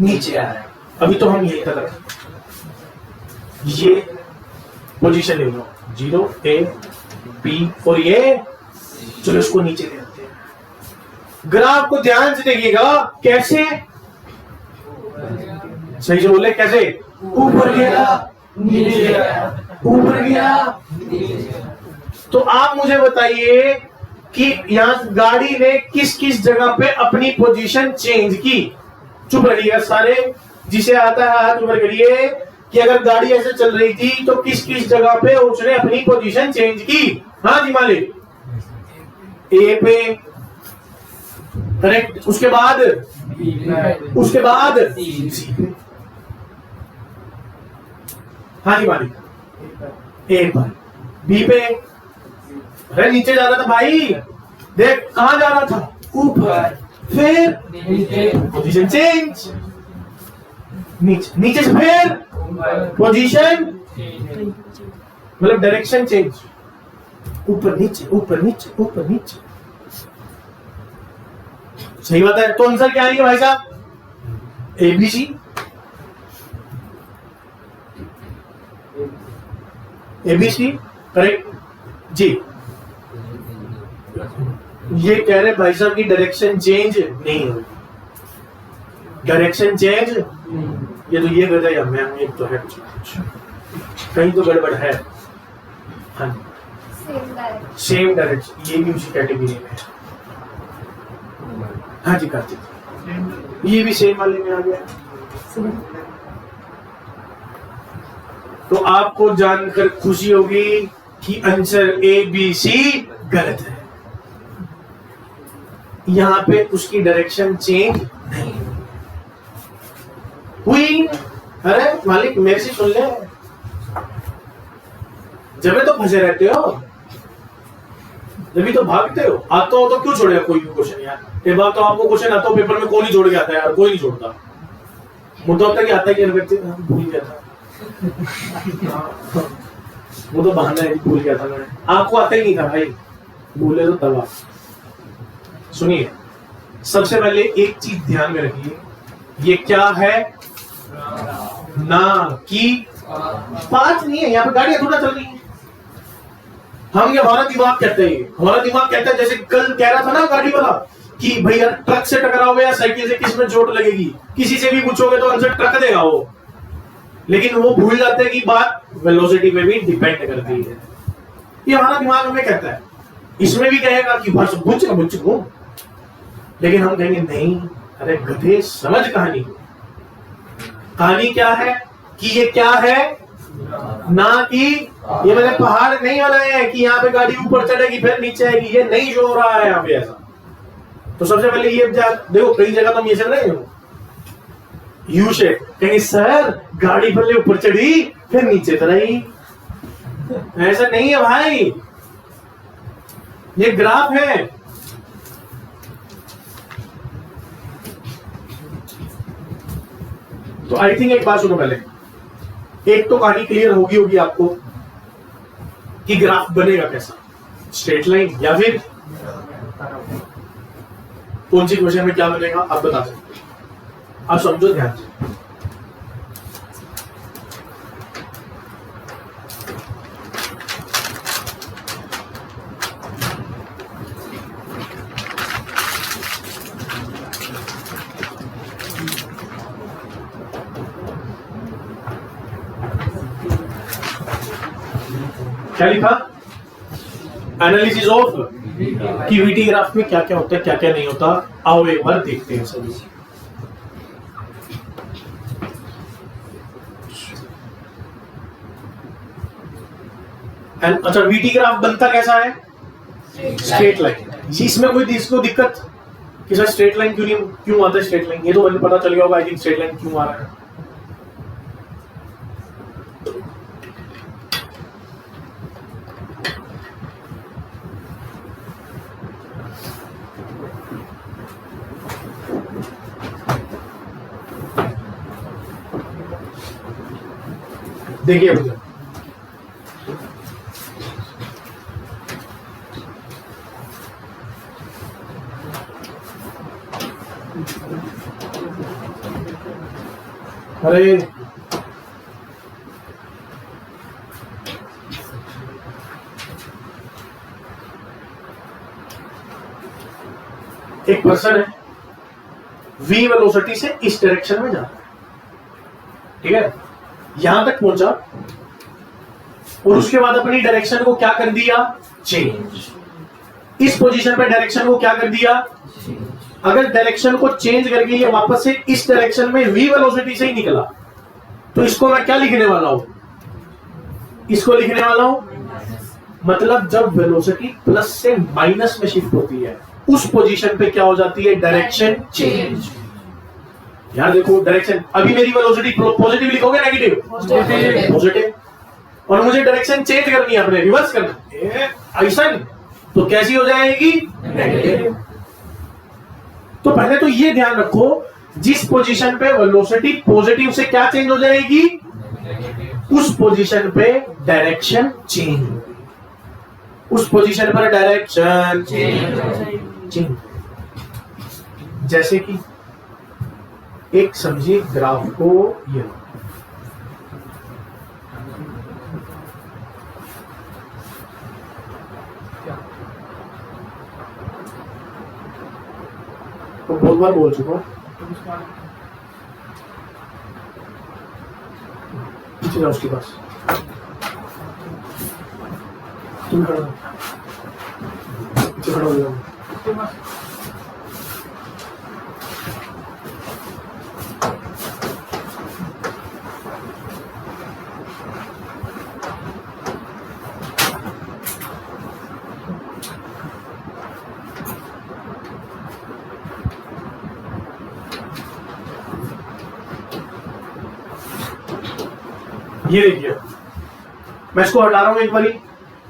नीचे आया। अभी तो हम यही कर रहे हैं। ये पोजीशन ले लो 0 A B और ये, चलो इसको नीचे ले आते हैं। ग्राफ को ध्यान से देखिएगा। कैसे? सही से बोले कैसे? ऊपर गया नीचे आया, ऊपर गया। तो आप मुझे बताइए कि यहाँ गाड़ी ने किस किस जगह पे अपनी पोजीशन चेंज की। चुप रहिएगा सारे, जिसे आता है हाथ ऊपर करिए कि अगर गाड़ी ऐसे चल रही थी तो किस किस जगह पे उसने अपनी पोजीशन चेंज की। हाँ जी मालिक। ए पे करेक्ट। उसके बाद हाँ जी मालिक ए पर। बी पे अरे नीचे जा रहा था भाई, देख कहां जा रहा था? ऊपर। फिर पोजीशन चेंज, नीचे से फिर पोजीशन मतलब डायरेक्शन चेंज। ऊपर नीचे ऊपर नीचे ऊपर नीचे। सही बात है। तो आंसर क्या आएंगे भाई साहब? ABC। ABC करेक्ट जी। ये कह रहे भाई साहब की डायरेक्शन चेंज नहीं हुई। डायरेक्शन चेंज ये तो ये गधा या मैम, एक तो है कुछ कहीं तो गड़बड़ है। हाँ सेम डायरेक्शन, ये भी उसी कैटेगरी में है। हाँ जी कार्तिक, ये भी सेम वाले में आ गया। तो आपको जानकर खुशी होगी कि आंसर ABC गलत है। यहाँ पे उसकी डायरेक्शन चेंज नहीं हुई। अरे मालिक मेरे से सुन ले, जब तो फंसे रहते हो, जब तो भागते हो। आता हो तो क्यों छोड़ेगा कोई भी क्वेश्चन यार। एक बार तो आपको क्वेश्चन आता हो पेपर में, कौन ही जोड़ के आता है यार, कोई नहीं जोड़ता। मुद्दा होता है कि आता है कि व्यक्ति भूल गया था वो तो बहाना है, भूल गया था मैंने। आपको आता ही नहीं था भाई, भूले तो तबाह। सुनिए, सबसे पहले एक चीज ध्यान में रखिए, ये क्या है ना कि पाथ नहीं है। यहाँ पे गाड़ियां थोड़ा चल रही है। हम ये हमारा दिमाग कहते हैं, हमारा दिमाग कहता है, जैसे कल कह रहा था ना गाड़ी वाला कि भैया ट्रक से टकराओगे या साइकिल से, किस में चोट लगेगी। किसी से भी पूछोगे तो आंसर ट्रक देगा वो, लेकिन वो भूल जाते हैं कि बात वेलोसिटी पे भी डिपेंड करती है। ये हमारा दिमाग हमें कहता है। इसमें भी कहेगा कि बस बुझ गो, लेकिन हम कहेंगे नहीं, अरे गधे समझ कहानी को। कहानी क्या है कि ये क्या है ना कि ये मैंने पहाड़ नहीं बनाए हैं कि यहाँ पे गाड़ी ऊपर चढ़ेगी फिर नीचे आएगी। ये नहीं जो हो रहा है यहाँ पे ऐसा। तो सबसे पहले ये देखो, कई जगह तो हम ये चल रहे हैं यू शेप, कहीं सर गाड़ी पहले ऊपर चढ़ी फिर नीचे उतरी। ऐसा नहीं है भाई, ये ग्राफ है। तो आई थिंक एक बात सुनो पहले, एक तो कहानी क्लियर होगी आपको कि ग्राफ बनेगा कैसा, स्ट्रेट लाइन या फिर कौन सी क्वेश्चन में क्या बनेगा आप बता सकते। आप समझो ध्यान से। क्या लिखा, एनालिसिस ऑफ कि वीटी ग्राफ में क्या क्या होता है क्या क्या नहीं होता। आओ एक बार देखते हैं सभी। अच्छा, वीटी ग्राफ बनता कैसा है, स्ट्रेट लाइन। इसमें कोई इसको दिक्कत कि सर स्ट्रेट लाइन क्यों आता है स्ट्रेट लाइन, ये तो मुझे पता चल गया होगा आई थिंक स्ट्रेट लाइन क्यों आ रहा है। देखिए मुझे अरे एक पर्सन है, v वेलोसिटी से इस डायरेक्शन में जा रहा है, ठीक है, यहां तक पहुंचा और उसके बाद अपनी डायरेक्शन को क्या कर दिया, चेंज। इस पोजीशन पे डायरेक्शन को क्या कर दिया, अगर डायरेक्शन को चेंज करके ये वापस से इस डायरेक्शन में v वेलोसिटी से ही निकला, तो इसको मैं क्या लिखने वाला हूं, इसको लिखने वाला हूं मतलब जब वेलोसिटी प्लस से माइनस में शिफ्ट होती है उस पोजीशन पे क्या हो जाती है, डायरेक्शन चेंज। यार देखो डायरेक्शन, अभी मेरी वेलोसिटी पॉजिटिव लिखोगे नेगेटिव, पॉजिटिव, और मुझे डायरेक्शन चेंज करनी है, अपने रिवर्स करना है ऐसा, तो कैसी हो जाएगी, नेगेटिव। तो पहले तो ये ध्यान रखो, जिस पोजीशन पे वेलोसिटी पॉजिटिव से क्या चेंज हो जाएगी, उस पोजीशन पे डायरेक्शन चेंज, उस पोजीशन पर डायरेक्शन चेंज। जैसे कि एक समझिए ग्राफ को, ये तो बहुत बार बोल चुका हूं, पीछे जाओ उसके पास, तुम खड़ा हो जाओ। ये देखिए, मैं इसको हटा रहा हूं एक बारी।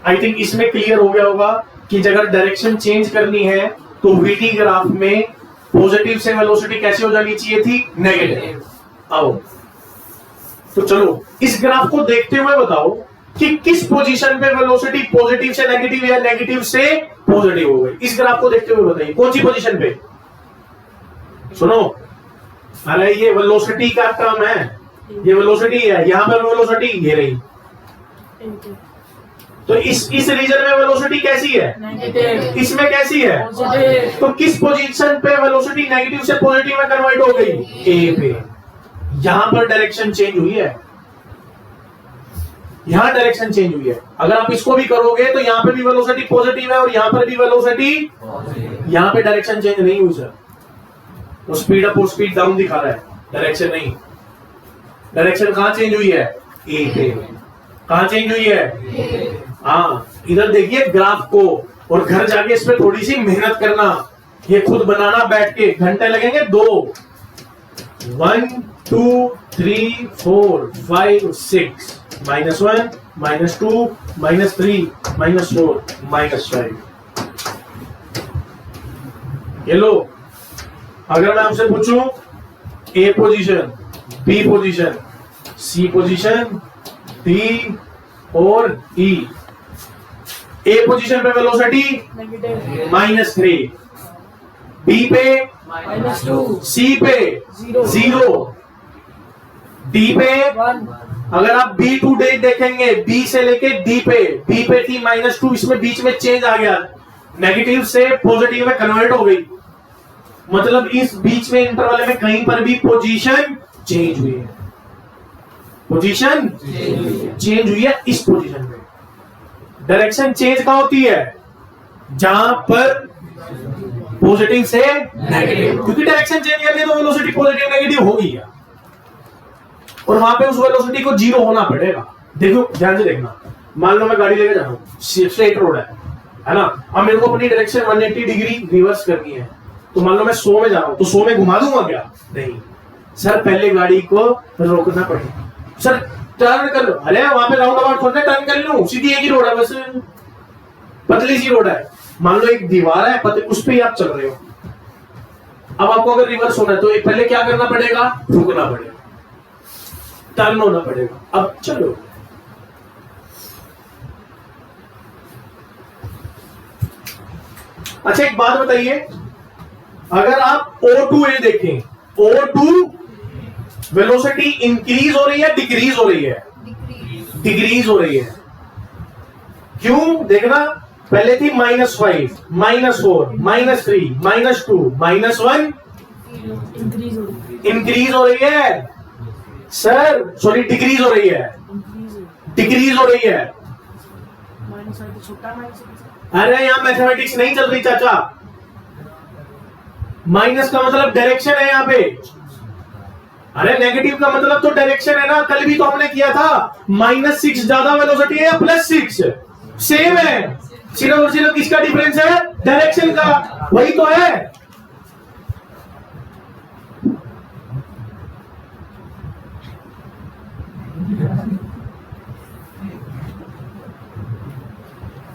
आई थिंक इसमें क्लियर हो गया होगा कि अगर डायरेक्शन चेंज करनी है तो वीटी ग्राफ में पॉजिटिव से वेलोसिटी कैसे हो जानी चाहिए थी, नेगेटिव। आओ तो चलो इस ग्राफ को देखते हुए बताओ कि किस पोजीशन पे वेलोसिटी पॉजिटिव से नेगेटिव या नेगेटिव से पॉजिटिव हो गई। इस ग्राफ को देखते हुए बताइए कौन सी पोजीशन पे। सुनो, अरे ये वेलोसिटी का टर्म है, ये वेलोसिटी है, यहां पर वेलोसिटी ये रही। तो इस रीजन में वेलोसिटी कैसी है, नेगेटिव। इसमें कैसी है, पॉजिटिव। तो किस पोजीशन पे वेलोसिटी नेगेटिव से पॉजिटिव में कन्वर्ट हो गई, ए पे। यहां पर डायरेक्शन चेंज हुई है, यहां डायरेक्शन चेंज हुई है। अगर आप इसको भी करोगे तो यहां पे भी वेलोसिटी पॉजिटिव है और यहां पर भी वेलोसिटी, यहां पे डायरेक्शन चेंज नहीं हुई सर, तो स्पीड अप और स्पीड डाउन दिखा रहा है, डायरेक्शन नहीं। डायरेक्शन कहां चेंज हुई है, ए पे। कहां चेंज हुई है, हाँ इधर देखिए ग्राफ को, और घर जाके इस पे थोड़ी सी मेहनत करना, ये खुद बनाना बैठ के, घंटे लगेंगे 2, 1 2 3 4 5 6 -1 -2 -3 -4 -5। ये लो, अगर मैं आपसे पूछूं ए पोजीशन, बी पोजीशन, सी पोजीशन, डी और ई। ए पोजीशन पे वेलोसिटी नेगेटिव। -3, बी पे -2, सी पे 0, डी पे 1, अगर आप बी टू डे देखेंगे, बी से लेके डी पे, बी पे थी -2, इसमें बीच में चेंज आ गया, नेगेटिव से पॉजिटिव में कन्वर्ट हो गई, मतलब इस बीच में इंटरवल में कहीं पर भी पोजीशन चेंज हुई है, पोजीशन चेंज हुई है इस पोजीशन में। डायरेक्शन चेंज कहां होती है, जहां पर पॉजिटिव से नेगेटिव, क्योंकि डायरेक्शन चेंज कर दी तो वेलोसिटी पॉजिटिव नेगेटिव होगी यार, और वहां पे उस वेलोसिटी को 0 होना पड़ेगा। देखो ध्यान से देखना, मान लो मैं गाड़ी लेके जा रहा हूं, स्ट्रेट रोड है ना, अब मेरे को अपनी डायरेक्शन 180 डिग्री रिवर्स करनी है, तो मान लो मैं 100 में जा रहा हूं, तो 100 में घुमा दूंगा क्या, नहीं सर, पहले गाड़ी को रोकना पड़ेगा। सर टर्न कर लो, अरे वहां पे राउंड अबाउट खोलना, टर्न कर लो, सीधी एक ही रोड है, बस पतली सी रोड है, मान लो एक दीवार है पतली, उस पे ही आप चल रहे हो। अब आपको अगर रिवर्स होना है तो पहले क्या करना पड़ेगा, रुकना पड़ेगा, टर्न होना पड़ेगा। अब चलो अच्छा एक बात बताइए, अगर आप O2A देखें, O2 वेलोसिटी इंक्रीज हो रही है डिक्रीज हो रही है, डिक्रीज हो रही है, क्यों देखना, पहले थी -5 -4 -3 -2 -1, इंक्रीज हो रही है सर, सॉरी डिक्रीज हो रही है, डिक्रीज हो रही है। अरे यहां मैथमेटिक्स नहीं चल रही चाचा, माइनस का मतलब डायरेक्शन है यहाँ पे, अरे नेगेटिव का मतलब तो डायरेक्शन है ना, कल भी तो हमने किया था, -6 ज्यादा वेलोसिटी है या +6 सेम है, सिर्फ और सिर्फ किसका डिफरेंस है, डायरेक्शन का, वही तो है।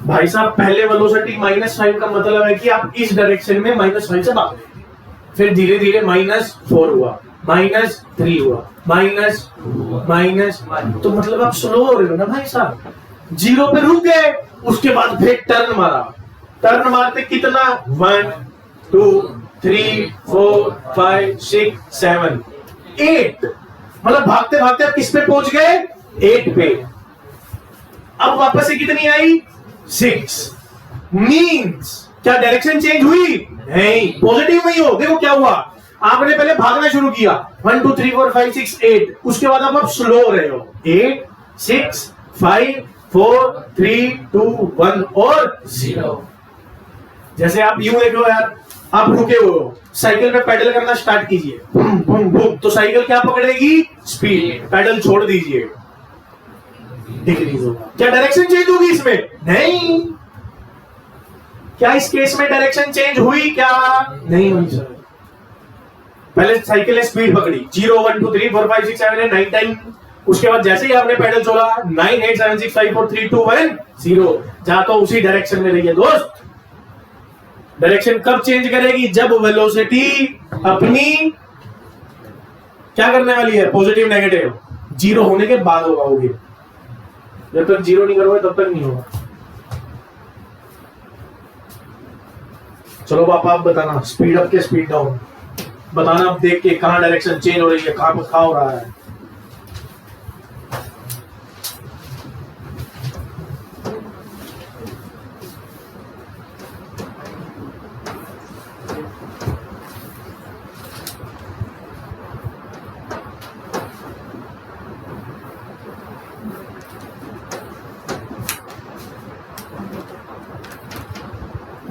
भाई साहब पहले वेलोसिटी -5 का मतलब है कि आप इस डायरेक्शन में -5 से भाग रहे, फिर धीरे धीरे -4 हुआ, -3 हुआ, तो मतलब आप स्लो हो रहे हो ना भाई साहब, 0 पे रुक गए, उसके बाद फिर टर्न मारा, टर्न मारते कितना, 1 2 3 4 5 6 7 8, मतलब भागते भागते आप किस पे पहुंच गए, 8 पे। अब वापस से कितनी आई, 6, मीन्स क्या डायरेक्शन चेंज हुई, नहीं, पॉजिटिव में ही हो। देखो क्या हुआ, आपने पहले भागना शुरू किया, 1 2 3 4 5 6 8, उसके बाद आप स्लो हो रहे हो, 8 6 5 4 3 2 1 और 0। जैसे आप यूं देखो यार, आप रुके हो, साइकिल पे पेडल करना स्टार्ट कीजिए, बूम बूम बूम, तो साइकिल क्या पकड़ेगी, स्पीड, पेडल छोड़ दीजिए, डिक्रीज होगा। क्या डायरेक्शन चेंज होगी इसमें, नहीं। क्या इस केस में डायरेक्शन चेंज हुई, क्या नहीं हुई सर। पहले साइकिल ने स्पीड पकड़ी, 0 1 2 3 4 5 6 7 8 9 10 उसके बाद जैसे ही आपने पैडल छोड़ा 9 8 7 6 5 4 3 2 1 0, जा तो उसी डायरेक्शन में रहिए दोस्त। डायरेक्शन कब चेंज करेगी? जब वेलोसिटी अपनी क्या करने वाली है, पॉजिटिव नेगेटिव जीरो होने के बाद होगा। होगी जब तक जीरो नहीं करोगे तब तक नहीं होगा। चलो पापा आप बताना, स्पीड अप के स्पीड डाउन बताना, अब देख के कहां डायरेक्शन चेंज हो रही है, कहां कुछ हो रहा है।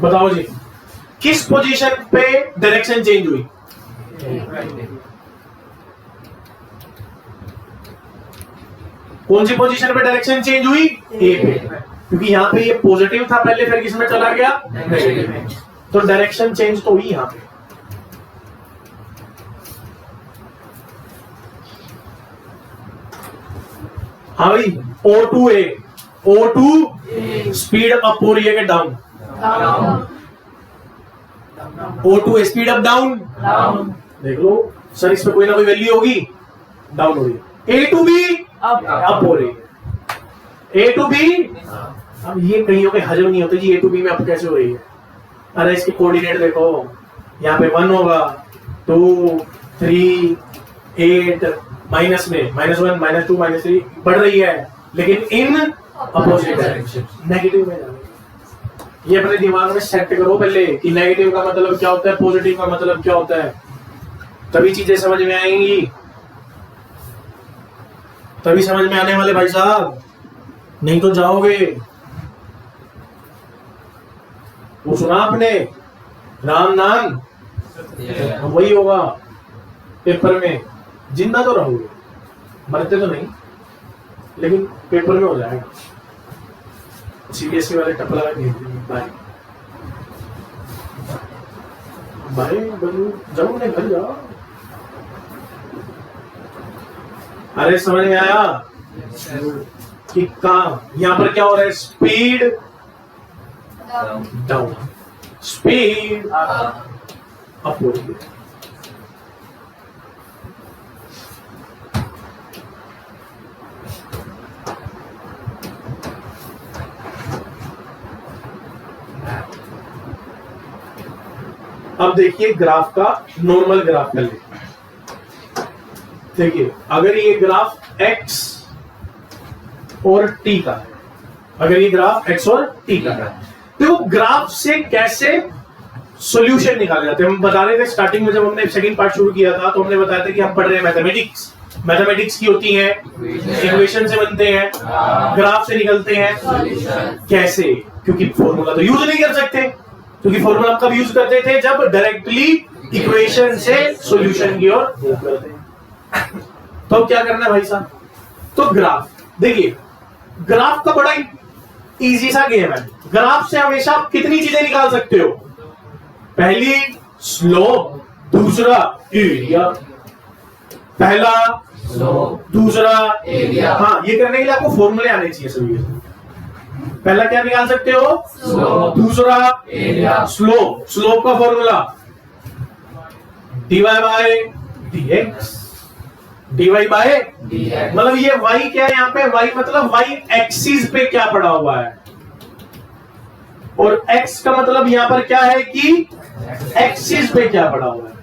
बताओ जी, किस पोजीशन पे डायरेक्शन चेंज हुई? कौन सी पोजीशन पे डायरेक्शन चेंज हुई? ए पे, क्योंकि यहां पे ये पॉजिटिव था पहले, फिर किस में चला गया? नेगेटिव में। तो डायरेक्शन चेंज तो हुई यहां पे। हाँ भाई, O2A, O2 स्पीड अप हो रही है कि down? O2 speed up down? देख लो सर, इसमें कोई ना कोई वैल्यू होगी, डाउन हो रही है। A2 भी अप हो रही है। A2 भी, अब ये कहीं पे हजम नहीं होते जी, A2 भी में अप कैसे हो रही है? अरे इसके कोऑर्डिनेट देखो, यहाँ पे 1 होगा, 2 3 8 माइनस में -1 -2 -3 बढ़ रही है, लेकिन इन अपोजिट डायरेक्शन, नेगेटिव में जा रही है। ये अपने दिमाग में सेट करो पहले कि नेगेटिव का मतलब क्या होता है, पॉजिटिव का मतलब क्या होता है, तभी चीजें समझ में आएंगी, तभी समझ में आने वाले भाई साहब, नहीं तो जाओगे। वो सुना आपने, राम नाम वही होगा पेपर में, जिंदा तो रहोगे, मरते तो नहीं, लेकिन पेपर में हो जाएगा। सीबीएसई वाले टप लगा के भाई भाई जाओ अपने घर जाओ। अरे समझ में आया कि काम यहां पर क्या हो रहा है? स्पीड डाउन, स्पीड अप हो रही है। अब देखिए ग्राफ का नॉर्मल ग्राफ कर लेते। देखिए अगर ये ग्राफ x और t का है, अगर ये ग्राफ x और t का है, तो ग्राफ से कैसे सॉल्यूशन निकाले जाते हैं? हम बता रहे थे स्टार्टिंग में, जब हमने सेकंड पार्ट शुरू किया था तो हमने बताया था कि हम पढ़ रहे हैं मैथमेटिक्स। मैथमेटिक्स की होती है, इक्वेशन से बनते हैं, ग्राफ से निकलते हैं। कैसे? क्योंकि फॉर्मूला तो यूज नहीं कर सकते, क्योंकि फॉर्मूला कब यूज करते थे? जब डायरेक्टली इक्वेशन से सॉल्यूशन की ओर मूव करते हैं। तो क्या करना है भाई साहब? तो ग्राफ, देखिए ग्राफ का बड़ा इजी सा गेम है। ग्राफ से हमेशा आप कितनी चीजें निकाल सकते हो? पहली स्लोप, दूसरा एरिया, पहला स्लोप, दूसरा एरिया। हाँ, ये करने के लिए आपको फॉर्मूले आने चाहिए सभी। पहला क्या निकाल सकते हो? स्लोप, दूसरा एरिया। स्लोप, स्लोप का formula dy by dx, dy by dx, मतलब ये y क्या है यहाँ पे? y मतलब y एक्सिस पे क्या पड़ा हुआ है, और x का मतलब यहाँ पर क्या है कि एक्सिस पे क्या पड़ा हुआ है।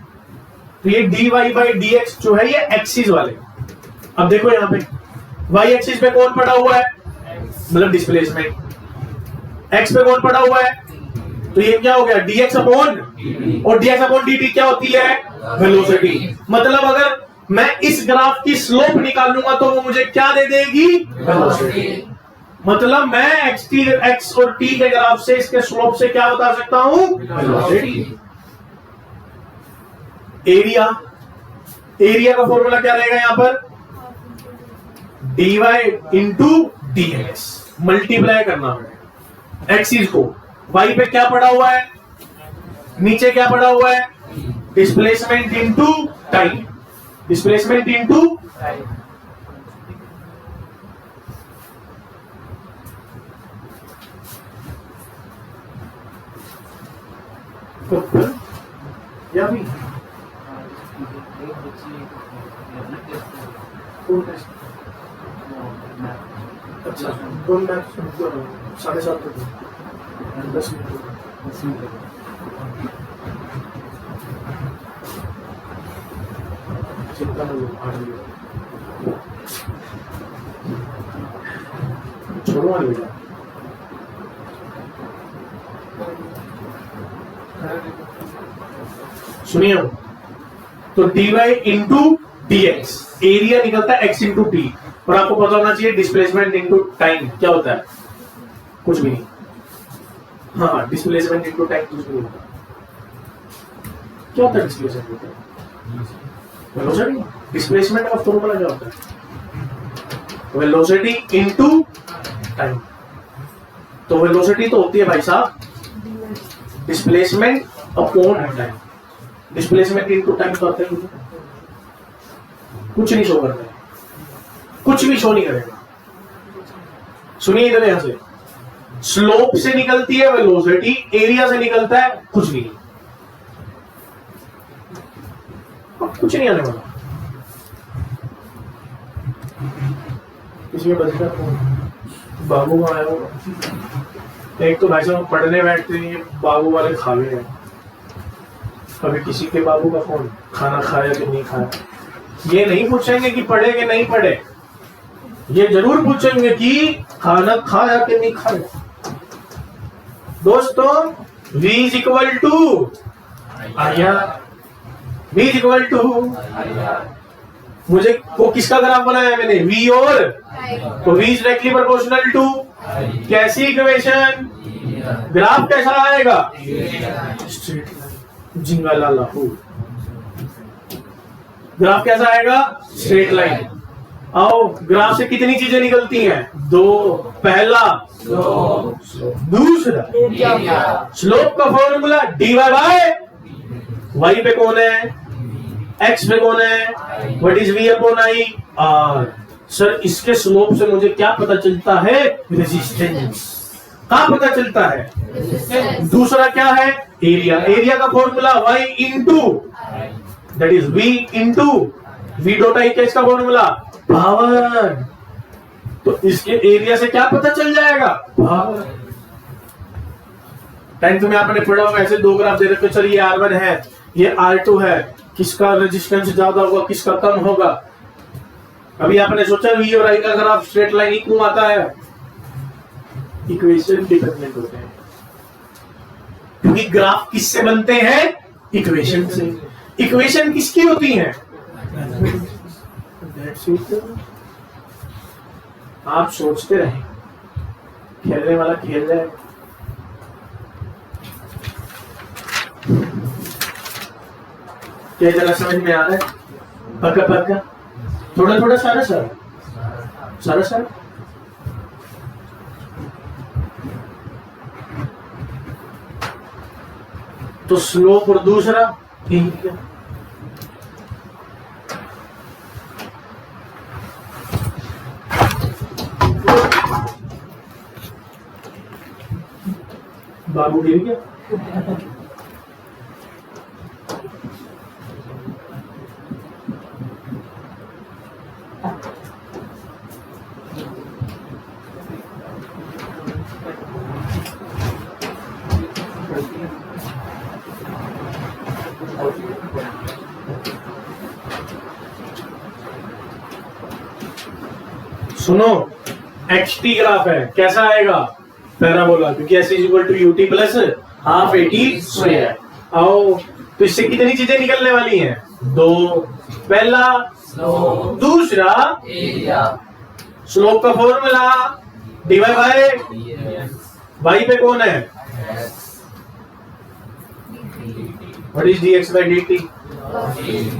तो ये dy बाय dx जो है ये एक्सिस वाले। अब देखो यहाँ पे y एक्सिस पे कौन पड़ा हुआ है? मतलब डिस्प्लेसमेंट। x पे कौन पड़ा हुआ है? तो ये क्या हो गया? dx अपॉन, और dx अपॉन dt क्या होती है? वेलोसिटी। मतलब अगर मैं इस ग्राफ की स्लोप निकालूंगा तो वो मुझे क्या दे देगी? वेलोसिटी। मतलब मैं x और t के ग्राफ से इसके स्लोप से क्या बता सकता हूं? वेलोसिटी। एरिया, एरिया का फॉर्मूला क्या रहेगा यहां पर? dy इंटू dx, मल्टीप्लाई करना है एक्सिस को। y पे क्या पड़ा हुआ है? नीचे क्या पड़ा हुआ है? Displacement into time, displacement into कल या भी कौन टेस्ट? अच्छा, कौन मैच 7:30 तक 10 मिनट चिंता न लो, आ रही है। छोड़ो आ रही है। सुनिए, तो dy इंटू dx एरिया निकलता है x इंटू टी, और आपको पता होना चाहिए डिस्प्लेसमेंट इंटू टाइम क्या होता है, कुछ भी नहीं। हाँ, डिस्प्लेसमेंट इंटू टाइम कुछ भी नहीं होता। क्या होता है displacement into time? Velocity. Displacement का फॉर्मूला क्या होता है? Velocity into time. तो वेलोसिटी तो होती है भाई साहब displacement upon time. Displacement into time तो आता है कुछ नहीं शो करता है, कुछ भी शो नहीं करेगा। सुनिए इधर, यहां से स्लोप से निकलती है वेलोसिटी, एरिया से निकलता है कुछ नहीं, कुछ नहीं आने वाला। इसमें बचता बाबू का आया होगा। एक तो भाई साहब पढ़ने बैठते हैं, बाबू वाले खावे हैं। कभी किसी के बाबू का फोन, खाना खाया कि नहीं खाया। ये नहीं पूछेंगे कि पढ़े कि नहीं पढ़े, ये जरूर पूछेंगे कि खाना खाया कि नहीं खाया। दोस्तों, v इज इक्वल टू आया, v इज इक्वल टू, मुझे वो किसका ग्राफ बनाया है मैंने, v और, तो v is directly proportional to कैसी इक्वेशन, ग्राफ कैसा आएगा, जिंगा लाला ग्राफ कैसा आएगा, स्ट्रेट लाइन। आओ, ग्राफ से कितनी चीजें निकलती हैं, दो। पहला दूसरा स्लोप का फॉर्मूला dy बाय y पे कौन है, x पे कौन है, what is v upon i r। Sir इसके स्लोप से मुझे क्या पता चलता है, रेजिस्टेंस। कहां पता चलता है, दूसरा क्या है, एरिया। एरिया का formula y into that is v into v dot i, क्या इसका फॉर्मूला, पावर। तो इसके एरिया से क्या पता चल जाएगा, पावर। 10th में आपने पढ़ा होगा, ऐसे दो ग्राफ दे रखे, चलिए R1 है, ये R2 है, किसका रेजिस्टेंस ज्यादा होगा, किसका कम होगा। अभी आपने सोचा V और I का ग्राफ स्ट्रेट लाइन ही क्यों आता है, इक्वेशन डिपेंडेंट होते हैं, क्योंकि ग्राफ किससे बनते हैं, इक्वेशन से। इक्वेशन किसकी होती हैं, आप सोचते रहें, खेलने वाला खेल जाए। क्या जरा समझ में आ रहा है, पक्का पक्का, थोड़ा थोड़ा, सारा सारा सारा सारा। तो स्लोप और दूसरा एरिया। बाबू गिर गया, सुनो, एच टी ग्राफ है, कैसा आएगा, पैराबोला, क्योंकि S is equal to UT plus half AT square. आओ, तो इससे कितनी चीजें निकलने वाली हैं, दो। पहला दूसरा एरिया। स्लोप का फॉर्मूला dy बाय y पे कौन है, what is dx by dt।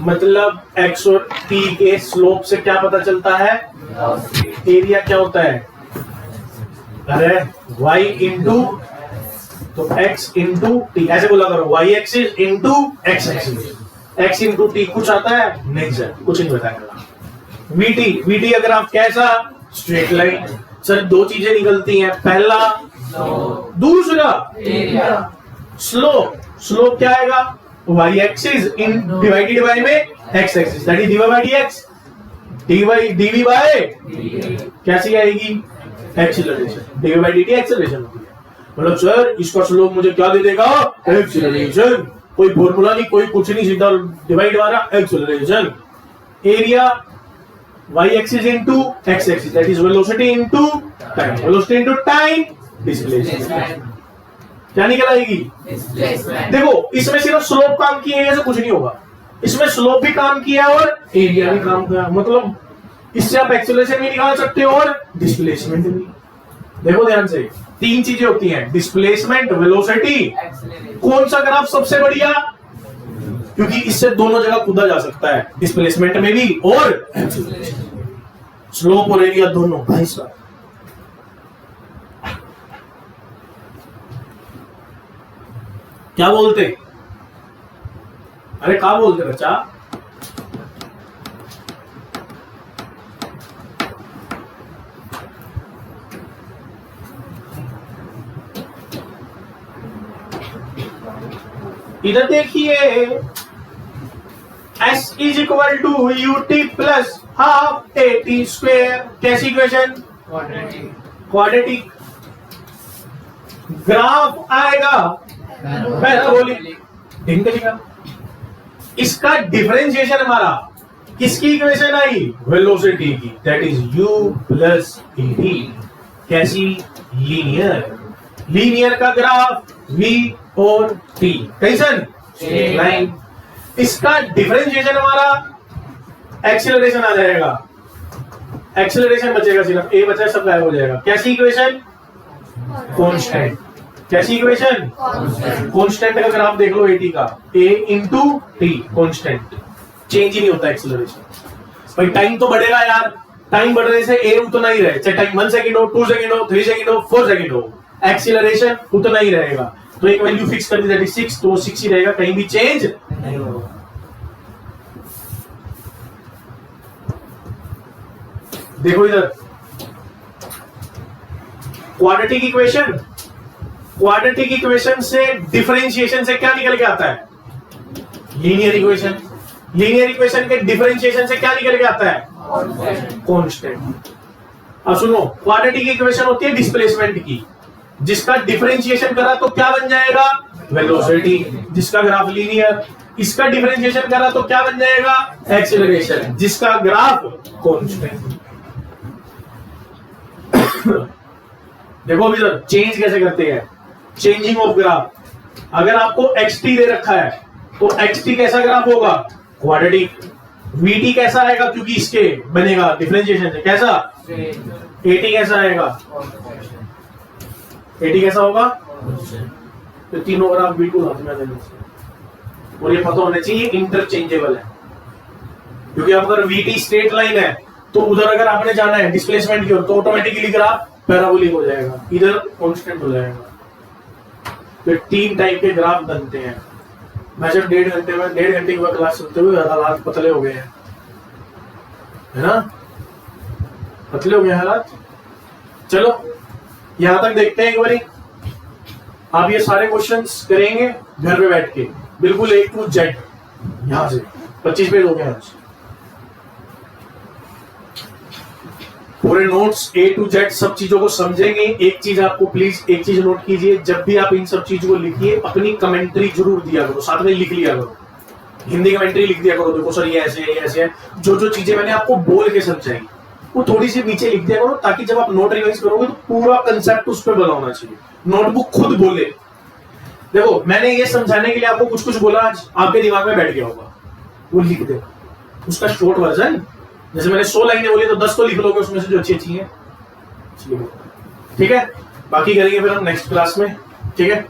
मतलब x और t के स्लोप से क्या पता चलता है, एरिया क्या होता है, अरे y इंटू, तो x इंटू टी, ऐसे बोला करो, y axis into x axis, x into T. कुछ आता है, नहीं सर, कुछ नहीं बताएगा। vt अगर आप कैसा, स्ट्रेट लाइन। सर दो चीजें निकलती हैं, पहला दूसरा एरिया। स्लोप स्लोप क्या आएगा, y एक्सिस इन डिवाइडेड बाय में x axis, that is dy by dx, dv by कैसी आएगी, acceleration, dv by dt acceleration होती है। मतलब सर इसका स्लोप मुझे क्या दे देगा, एक्सीलरेशन, कोई फॉर्मूला नहीं, कोई कुछ नहीं, सीधा डिवाइड वाला acceleration. Area y axis into x axis, that is velocity into time, velocity into time displacement, क्या निकल आएगी, Displacement. देखो इसमें सिर्फ स्लोप काम किए ऐसा कुछ नहीं होगा, इसमें स्लोप भी काम किया और एरिया भी काम किया, मतलब इससे आप एक्सीलरेशन भी निकाल सकते हो और डिस्प्लेसमेंट भी। देखो ध्यान से, तीन चीजें होती हैं, डिस्प्लेसमेंट, वेलोसिटी, Acceleration. कौन सा ग्राफ सबसे बढ़िया, क्योंकि इससे दोनों जगह कूदा जा सकता है, डिस्प्लेसमेंट में भी और स्लोप और एरिया दोनों। भाई साहब क्या बोलते, अरे क्या बोलते बच्चा, इधर देखिए, S is equal to UT plus half AT square, कैसी इक्वेशन, Quadratic. क्वाड्रेटिक। ग्राफ आएगा पैराबोलिक, का इसका डिफरेंशिएशन हमारा किसकी इक्वेशन आई, वेलोसिटी की, that is u plus AT, कैसी, लीनियर, लीनियर का ग्राफ v और t, कैसन, लाइन। इसका डिफरेंशिएशन हमारा एक्सीलरेशन आ जाएगा, एक्सीलरेशन बचेगा, सिर्फ a बचा, सब गायब हो जाएगा, कैसी इक्वेशन, कांस्टेंट, कैसी इक्वेशन, कांस्टेंट का ग्राफ देख लो एटी का, a into t, constant, change ही नहीं होता एक्सीलरेशन। भाई टाइम तो बढ़ेगा यार, टाइम बढ़ने से a उतना ही रहे, चाहे टाइम 1 सेकंड हो, 2 सेकंड हो, 3 सेकंड हो, 4 सेकंड हो, एक्सीलरेशन उतना ही रहेगा। तो एक वैल्यू फिक्स कर दी, दैट इज 6, तो 6 ही रहेगा, कहीं भी चेंज नहीं होगा। देखो इधर क्वाड्रेटिक इक्वेशन, क्वाड्रेटिक इक्वेशन से डिफरेंशिएशन से क्या निकल के आता है, लीनियर इक्वेशन, लीनियर इक्वेशन के डिफरेंशिएशन से क्या निकल के आता है, कांस्टेंट। अब सुनो, क्वाड्रेटिक इक्वेशन होती है डिस्प्लेसमेंट की, जिसका डिफरेंशिएशन करा तो क्या बन जाएगा, वेलोसिटी, जिसका ग्राफ लीनियर, इसका डिफरेंशिएशन करा तो क्या बन जाएगा, एक्सीलरेशन, जिसका ग्राफ कांस्टेंट। देखो अभी इधर चेंज कैसे करते हैं, चेंजिंग ऑफ ग्राफ। अगर आपको xt दे रखा है तो xt कैसा ग्राफ होगा, क्वाड्रेटिक। vt कैसा आएगा, क्योंकि इसके बनेगा डिफरेंशिएशन से, कैसा, at कैसा आएगा, at कैसा होगा, तो तीनों ग्राफ बिल्कुल हाथ में आ जाएंगे, और ये पता होना चाहिए इंटरचेंजेबल है, क्योंकि अगर vt स्ट्रेट लाइन है तो उधर अगर आपने जाना है डिस्प्लेसमेंट की ओर, तो ऑटोमेटिकली ग्राफ पैराबोलिक हो जाएगा, इधर कांस्टेंट हो जाएगा। तो 3 टाइप के ग्राफ बनते हैं। मैं जब 1.5 घंटे की क्लास सुनते हुए हालात पतले हो गए हैं, है ना, पतले हो गए हालात। चलो यहां तक देखते हैं एक बारी, आप ये सारे क्वेश्चंस करेंगे घर पे बैठ के, बिल्कुल A to Z, यहां से 25 पेज हो गए आज, पूरे नोट्स A to Z सब चीजों को समझेंगे। एक चीज आपको प्लीज एक चीज नोट कीजिए, जब भी आप इन सब चीजों को लिखिए अपनी कमेंट्री जरूर दिया करो, साथ में लिख लिया करो, हिंदी कमेंट्री लिख दिया करो, देखो सर ये ऐसे है, ये ऐसे है, जो जो चीजें मैंने आपको बोल के समझाई वो थोड़ी सी नीचे लिख दिया करो, ताकि जब आप नोट रिवाइज करोगे तो पूरा कंसेप्ट उस पर बना होना चाहिए, नोटबुक खुद बोले। देखो मैंने ये समझाने के लिए आपको कुछ कुछ बोला, आज आपके दिमाग में बैठ गया होगा, वो लिख दे उसका शॉर्ट वर्जन। जैसे मैंने 100 लाइनें बोली तो 10 तो लिख लोगे उसमें से जो अच्छी अच्छी है, ठीक है। बाकी करेंगे फिर हम नेक्स्ट क्लास में, ठीक है।